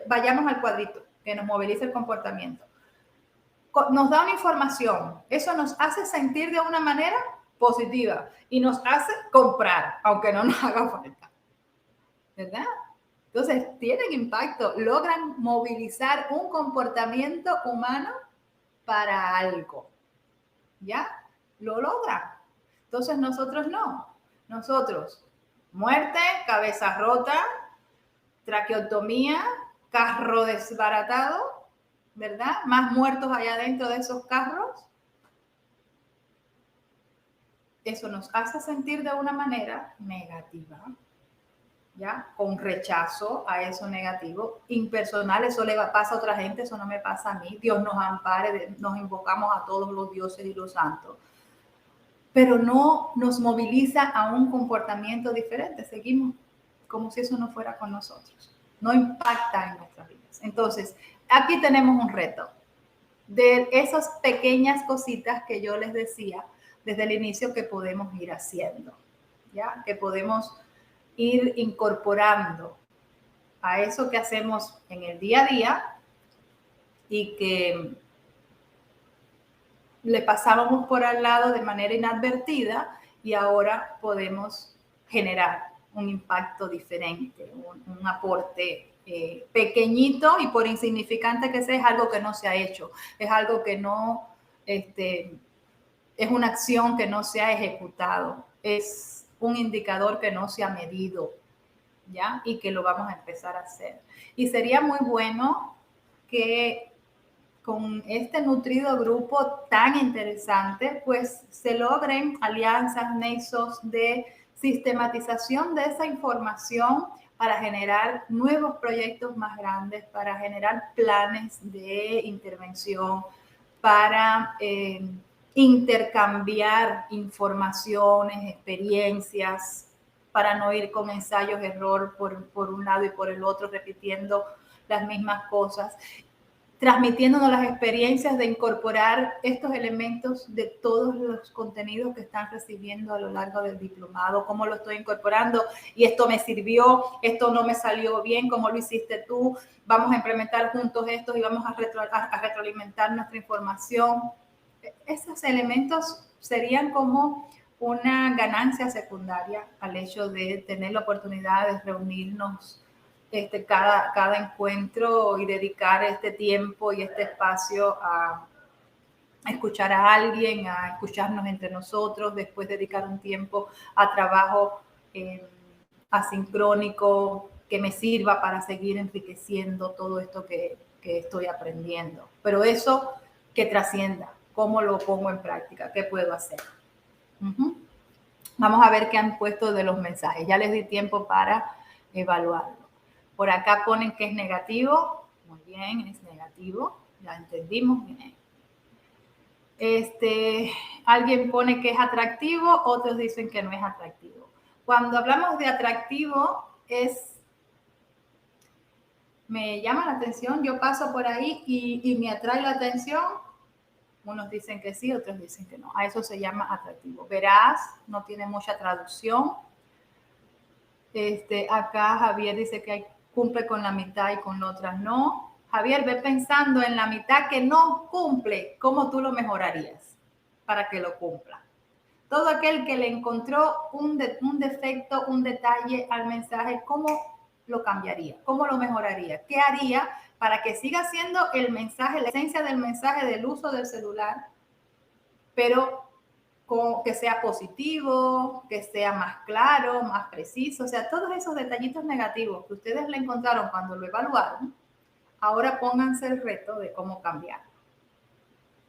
vayamos al cuadrito, que nos moviliza el comportamiento. Nos da una información, eso nos hace sentir de una manera positiva y nos hace comprar, aunque no nos haga falta, ¿verdad? Entonces, tienen impacto, logran movilizar un comportamiento humano para algo, ¿ya? Lo logran. Entonces, nosotros no. Nosotros, muerte, cabeza rota, traqueotomía, carro desbaratado, ¿verdad? Más muertos allá dentro de esos carros. Eso nos hace sentir de una manera negativa, ¿ya? Con rechazo a eso negativo, impersonal, eso le pasa a otra gente, eso no me pasa a mí. Dios nos ampare, nos invocamos a todos los dioses y los santos. Pero no nos moviliza a un comportamiento diferente. Seguimos como si eso no fuera con nosotros. No impacta en nuestras vidas. Entonces, aquí tenemos un reto de esas pequeñas cositas que yo les decía desde el inicio que podemos ir haciendo, ¿ya? Que podemos ir incorporando a eso que hacemos en el día a día y que le pasábamos por al lado de manera inadvertida y ahora podemos generar un impacto diferente, un aporte pequeñito, y por insignificante que sea, es algo que no se ha hecho, es algo que no, es una acción que no se ha ejecutado, es un indicador que no se ha medido, ¿ya? Y que lo vamos a empezar a hacer. Y sería muy bueno que con este nutrido grupo tan interesante, pues se logren alianzas, nexos de sistematización de esa información para generar nuevos proyectos más grandes, para generar planes de intervención, para intercambiar informaciones, experiencias, para no ir con ensayos, error por un lado y por el otro, repitiendo las mismas cosas, transmitiéndonos las experiencias de incorporar estos elementos de todos los contenidos que están recibiendo a lo largo del diplomado, cómo lo estoy incorporando y esto me sirvió, esto no me salió bien, cómo lo hiciste tú, vamos a implementar juntos esto y vamos a retroalimentar nuestra información. Esos elementos serían como una ganancia secundaria al hecho de tener la oportunidad de reunirnos cada encuentro y dedicar este tiempo y este espacio a escuchar a alguien, a escucharnos entre nosotros, después dedicar un tiempo a trabajo asincrónico que me sirva para seguir enriqueciendo todo esto que estoy aprendiendo. Pero eso que trascienda, ¿cómo lo pongo en práctica? ¿Qué puedo hacer? Vamos a ver qué han puesto de los mensajes. Ya les di tiempo para evaluarlo. Por acá ponen que es negativo. Muy bien, es negativo. Ya entendimos bien. Alguien pone que es atractivo, otros dicen que no es atractivo. Cuando hablamos de atractivo, me llama la atención, yo paso por ahí y me atrae la atención. Unos dicen que sí, otros dicen que no. A eso se llama atractivo. Veraz, no tiene mucha traducción. Acá Javier dice que cumple con la mitad y con la otra no. Javier, ve pensando en la mitad que no cumple, ¿cómo tú lo mejorarías para que lo cumpla? Todo aquel que le encontró un defecto, un detalle al mensaje, ¿cómo lo cambiaría? ¿Cómo lo mejoraría? ¿Qué haría para que siga siendo el mensaje, la esencia del mensaje del uso del celular, pero que sea positivo, que sea más claro, más preciso? O sea, todos esos detallitos negativos que ustedes le encontraron cuando lo evaluaron, ahora pónganse el reto de cómo cambiar.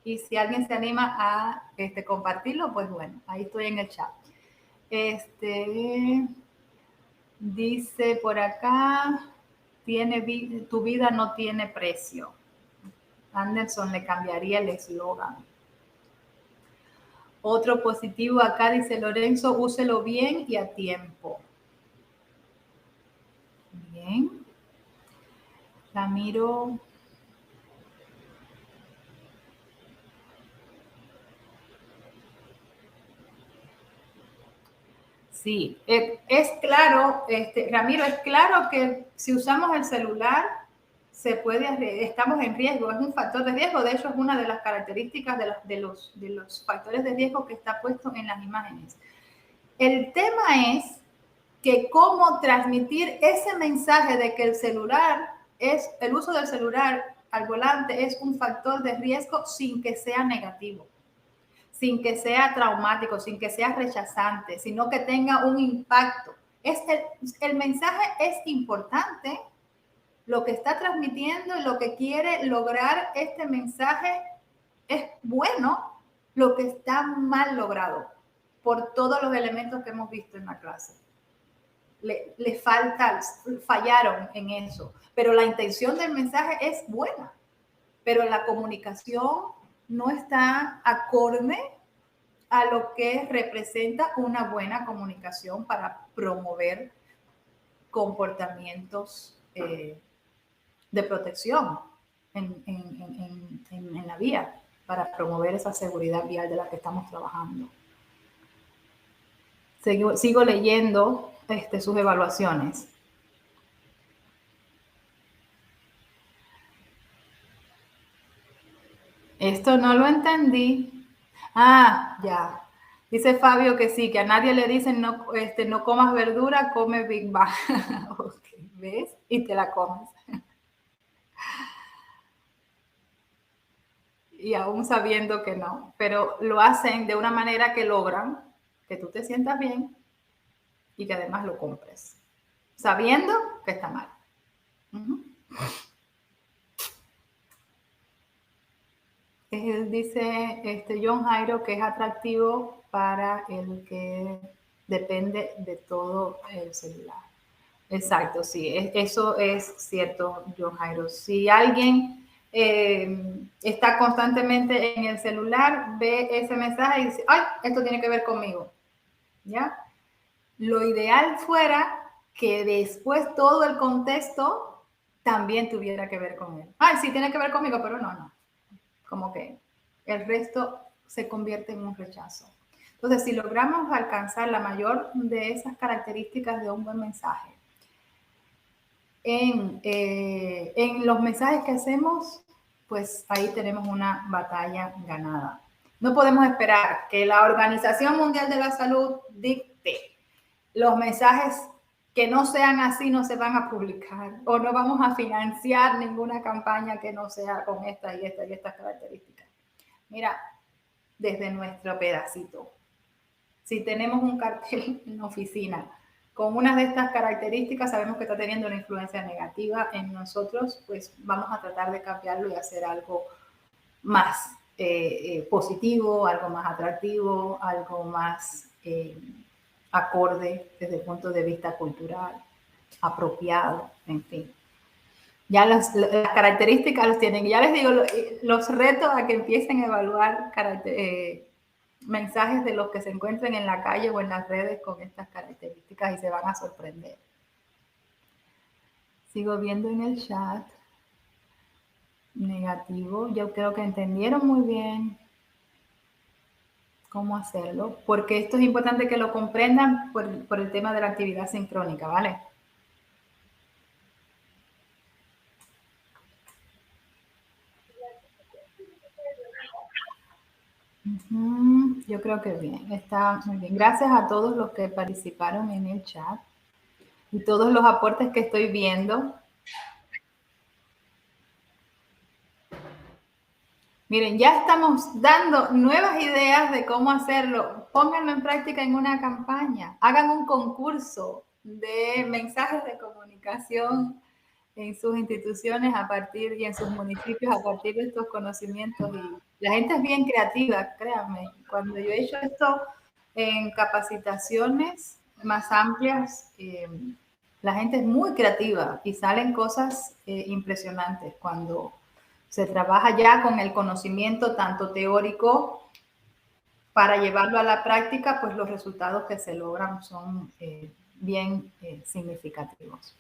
Y si alguien se anima a compartirlo, pues bueno, ahí estoy en el chat. Dice por acá, tu vida no tiene precio. Anderson le cambiaría el eslogan. Otro positivo acá dice Lorenzo, úselo bien y a tiempo. Bien. Ramiro. Sí, es claro, Ramiro, es claro que si usamos el celular, estamos en riesgo, es un factor de riesgo. De hecho, es una de las características de los factores de riesgo que está puesto en las imágenes. El tema es que cómo transmitir ese mensaje de que el uso del celular al volante es un factor de riesgo sin que sea negativo, sin que sea traumático, sin que sea rechazante, sino que tenga un impacto. El mensaje es importante, lo que está transmitiendo y lo que quiere lograr este mensaje es bueno, lo que está mal logrado por todos los elementos que hemos visto en la clase. Fallaron en eso, pero la intención del mensaje es buena, pero la comunicación no está acorde a lo que representa una buena comunicación para promover comportamientos de protección en la vía, para promover esa seguridad vial de la que estamos trabajando. Sigo leyendo sus evaluaciones. Esto no lo entendí. Ah, ya. Dice Fabio que sí, que a nadie le dicen no, no comas verdura, come Big Bang. Okay, ¿ves? Y te la comes. Y aún sabiendo que no, pero lo hacen de una manera que logran que tú te sientas bien y que además lo compres, sabiendo que está mal. Dice John Jairo que es atractivo para el que depende de todo el celular. Exacto, sí, eso es cierto, John Jairo. Si alguien está constantemente en el celular, ve ese mensaje y dice, ¡ay, esto tiene que ver conmigo! ¿Ya? Lo ideal fuera que después todo el contexto también tuviera que ver con él. ¡Ay, sí, tiene que ver conmigo! Pero no. Como que el resto se convierte en un rechazo. Entonces, si logramos alcanzar la mayor de esas características de un buen mensaje, en los mensajes que hacemos, pues ahí tenemos una batalla ganada. No podemos esperar que la Organización Mundial de la Salud dicte los mensajes que no sean así, no se van a publicar, o no vamos a financiar ninguna campaña que no sea con estas y estas características. Mira, desde nuestro pedacito, si tenemos un cartel en la oficina con una de estas características, sabemos que está teniendo una influencia negativa en nosotros, pues vamos a tratar de cambiarlo y hacer algo más positivo, algo más atractivo, algo más acorde desde el punto de vista cultural, apropiado, en fin. Ya las características los tienen. Ya les digo, los retos a que empiecen a evaluar mensajes de los que se encuentren en la calle o en las redes con estas características y se van a sorprender. Sigo viendo en el chat. Negativo. Yo creo que entendieron muy bien cómo hacerlo, porque esto es importante que lo comprendan por el tema de la actividad sincrónica, ¿vale? Yo creo que bien, está muy bien. Gracias a todos los que participaron en el chat y todos los aportes que estoy viendo. Miren, ya estamos dando nuevas ideas de cómo hacerlo. Pónganlo en práctica en una campaña. Hagan un concurso de mensajes de comunicación en sus instituciones y en sus municipios a partir de estos conocimientos. Y la gente es bien creativa, créanme. Cuando yo he hecho esto en capacitaciones más amplias, la gente es muy creativa y salen cosas impresionantes cuando se trabaja ya con el conocimiento tanto teórico para llevarlo a la práctica, pues los resultados que se logran son bien significativos.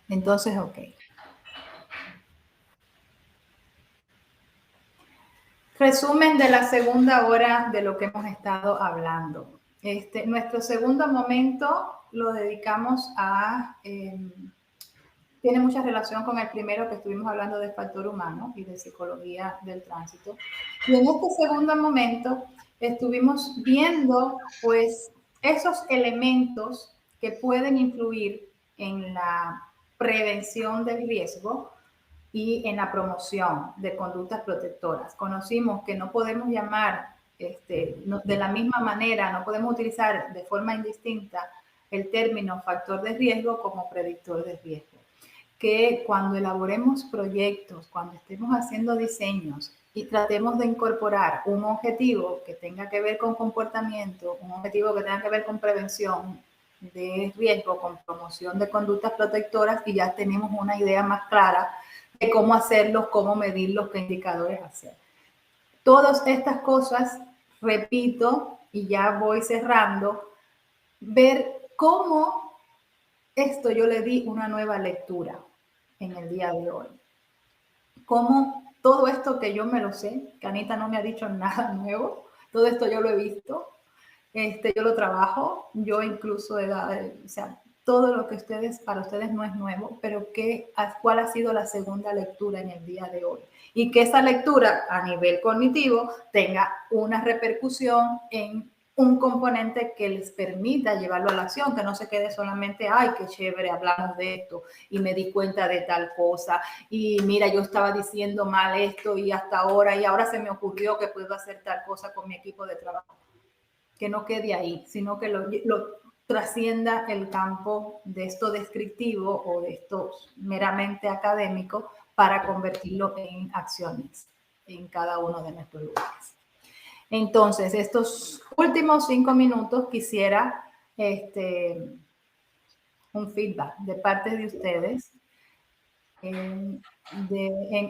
Entonces, ok. Resumen de la segunda hora de lo que hemos estado hablando. Nuestro segundo momento lo dedicamos a... tiene mucha relación con el primero que estuvimos hablando del factor humano y de psicología del tránsito. Y en este segundo momento estuvimos viendo, pues, esos elementos que pueden influir en la prevención del riesgo y en la promoción de conductas protectoras. Conocimos que no podemos llamar de la misma manera, no podemos utilizar de forma indistinta el término factor de riesgo como predictor de riesgo. Que cuando elaboremos proyectos, cuando estemos haciendo diseños y tratemos de incorporar un objetivo que tenga que ver con comportamiento, un objetivo que tenga que ver con prevención de riesgo, con promoción de conductas protectoras, y ya tenemos una idea más clara de cómo hacerlos, cómo medirlos, qué indicadores hacer. Todas estas cosas, repito, y ya voy cerrando, ver cómo esto yo le di una nueva lectura en el día de hoy. Cómo todo esto que yo me lo sé, que Anita no me ha dicho nada nuevo, todo esto yo lo he visto, yo lo trabajo, yo incluso todo lo que para ustedes no es nuevo, pero cuál ha sido la segunda lectura en el día de hoy. Y que esa lectura a nivel cognitivo tenga una repercusión en un componente que les permita llevarlo a la acción, que no se quede solamente, ay, qué chévere, hablamos de esto y me di cuenta de tal cosa y mira, yo estaba diciendo mal esto y ahora se me ocurrió que puedo hacer tal cosa con mi equipo de trabajo. Que no quede ahí, sino que lo trascienda el campo de esto descriptivo o de esto meramente académico para convertirlo en acciones en cada uno de nuestros lugares. Entonces, estos últimos 5 minutos quisiera un feedback de parte de ustedes en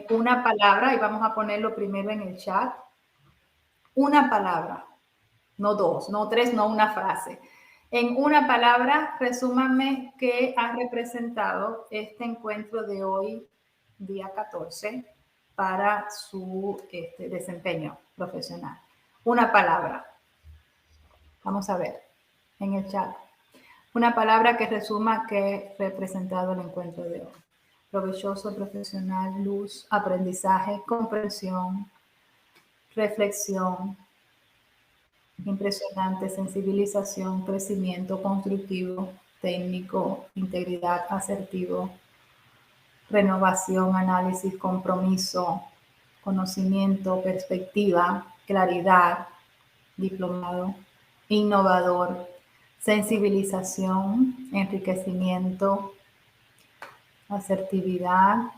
una palabra, y vamos a ponerlo primero en el chat. Una palabra, no 2, no 3, no una frase. En una palabra, resúmanme qué ha representado este encuentro de hoy, día 14, para su desempeño profesional. Una palabra. Vamos a ver en el chat. Una palabra que resuma qué ha representado el encuentro de hoy. Provechoso, profesional, luz, aprendizaje, comprensión, reflexión, impresionante, sensibilización, crecimiento, constructivo, técnico, integridad, asertivo, renovación, análisis, compromiso, conocimiento, perspectiva, claridad, diplomado, innovador, sensibilización, enriquecimiento, asertividad,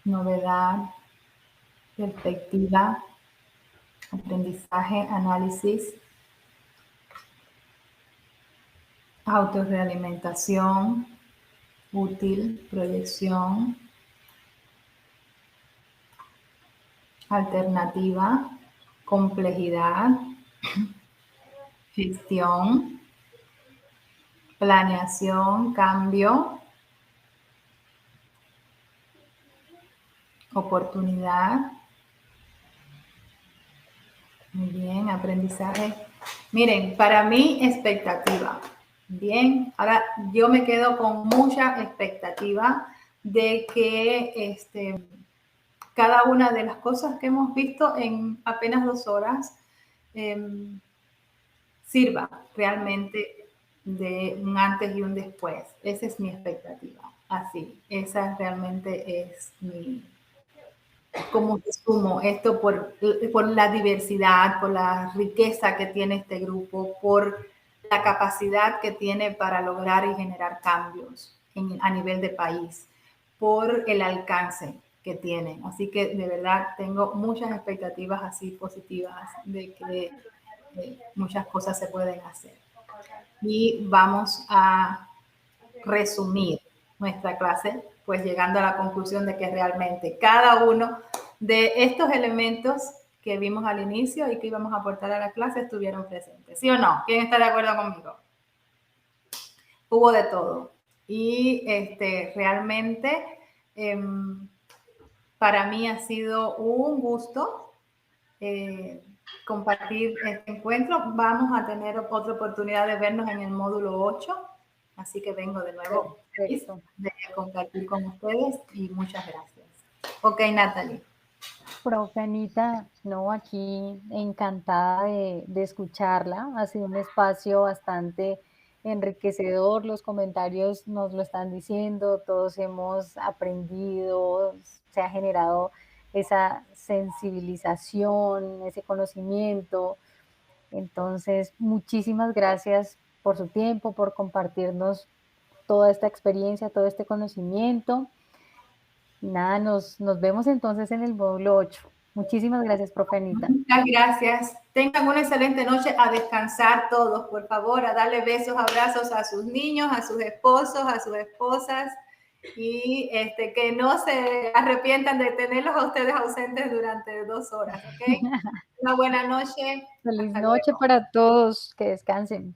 novedad, perspectiva, aprendizaje, análisis, autorrealimentación, útil, proyección, alternativa, complejidad, gestión, planeación, cambio, oportunidad. Muy bien, aprendizaje. Miren, para mí, expectativa. Bien, ahora yo me quedo con mucha expectativa de que cada una de las cosas que hemos visto en apenas 2 horas sirva realmente de un antes y un después. Esa es mi expectativa. Así, esa realmente es como resumo esto por la diversidad, por la riqueza que tiene este grupo, por la capacidad que tiene para lograr y generar cambios a nivel de país, por el alcance que tienen. Así que de verdad tengo muchas expectativas así positivas de que muchas cosas se pueden hacer. Y vamos a resumir nuestra clase, pues llegando a la conclusión de que realmente cada uno de estos elementos que vimos al inicio y que íbamos a aportar a la clase estuvieron presentes. ¿Sí o no? ¿Quién está de acuerdo conmigo? Hubo de todo. Y realmente para mí ha sido un gusto compartir este encuentro. Vamos a tener otra oportunidad de vernos en el módulo 8. Así que vengo de nuevo de compartir con ustedes y muchas gracias. Ok, Natalie. Profe Anita, no, aquí encantada de escucharla. Ha sido un espacio bastante enriquecedor. Los comentarios nos lo están diciendo, todos hemos aprendido, se ha generado esa sensibilización, ese conocimiento. Entonces, muchísimas gracias por su tiempo, por compartirnos toda esta experiencia, todo este conocimiento. Y nada, nos vemos entonces en el módulo 8. Muchísimas gracias, profe Anita. Muchas gracias. Tengan una excelente noche, a descansar todos, por favor, a darle besos, abrazos a sus niños, a sus esposos, a sus esposas y que no se arrepientan de tenerlos a ustedes ausentes durante 2 horas, ¿ok? Una buena noche. Feliz noche para todos, que descansen.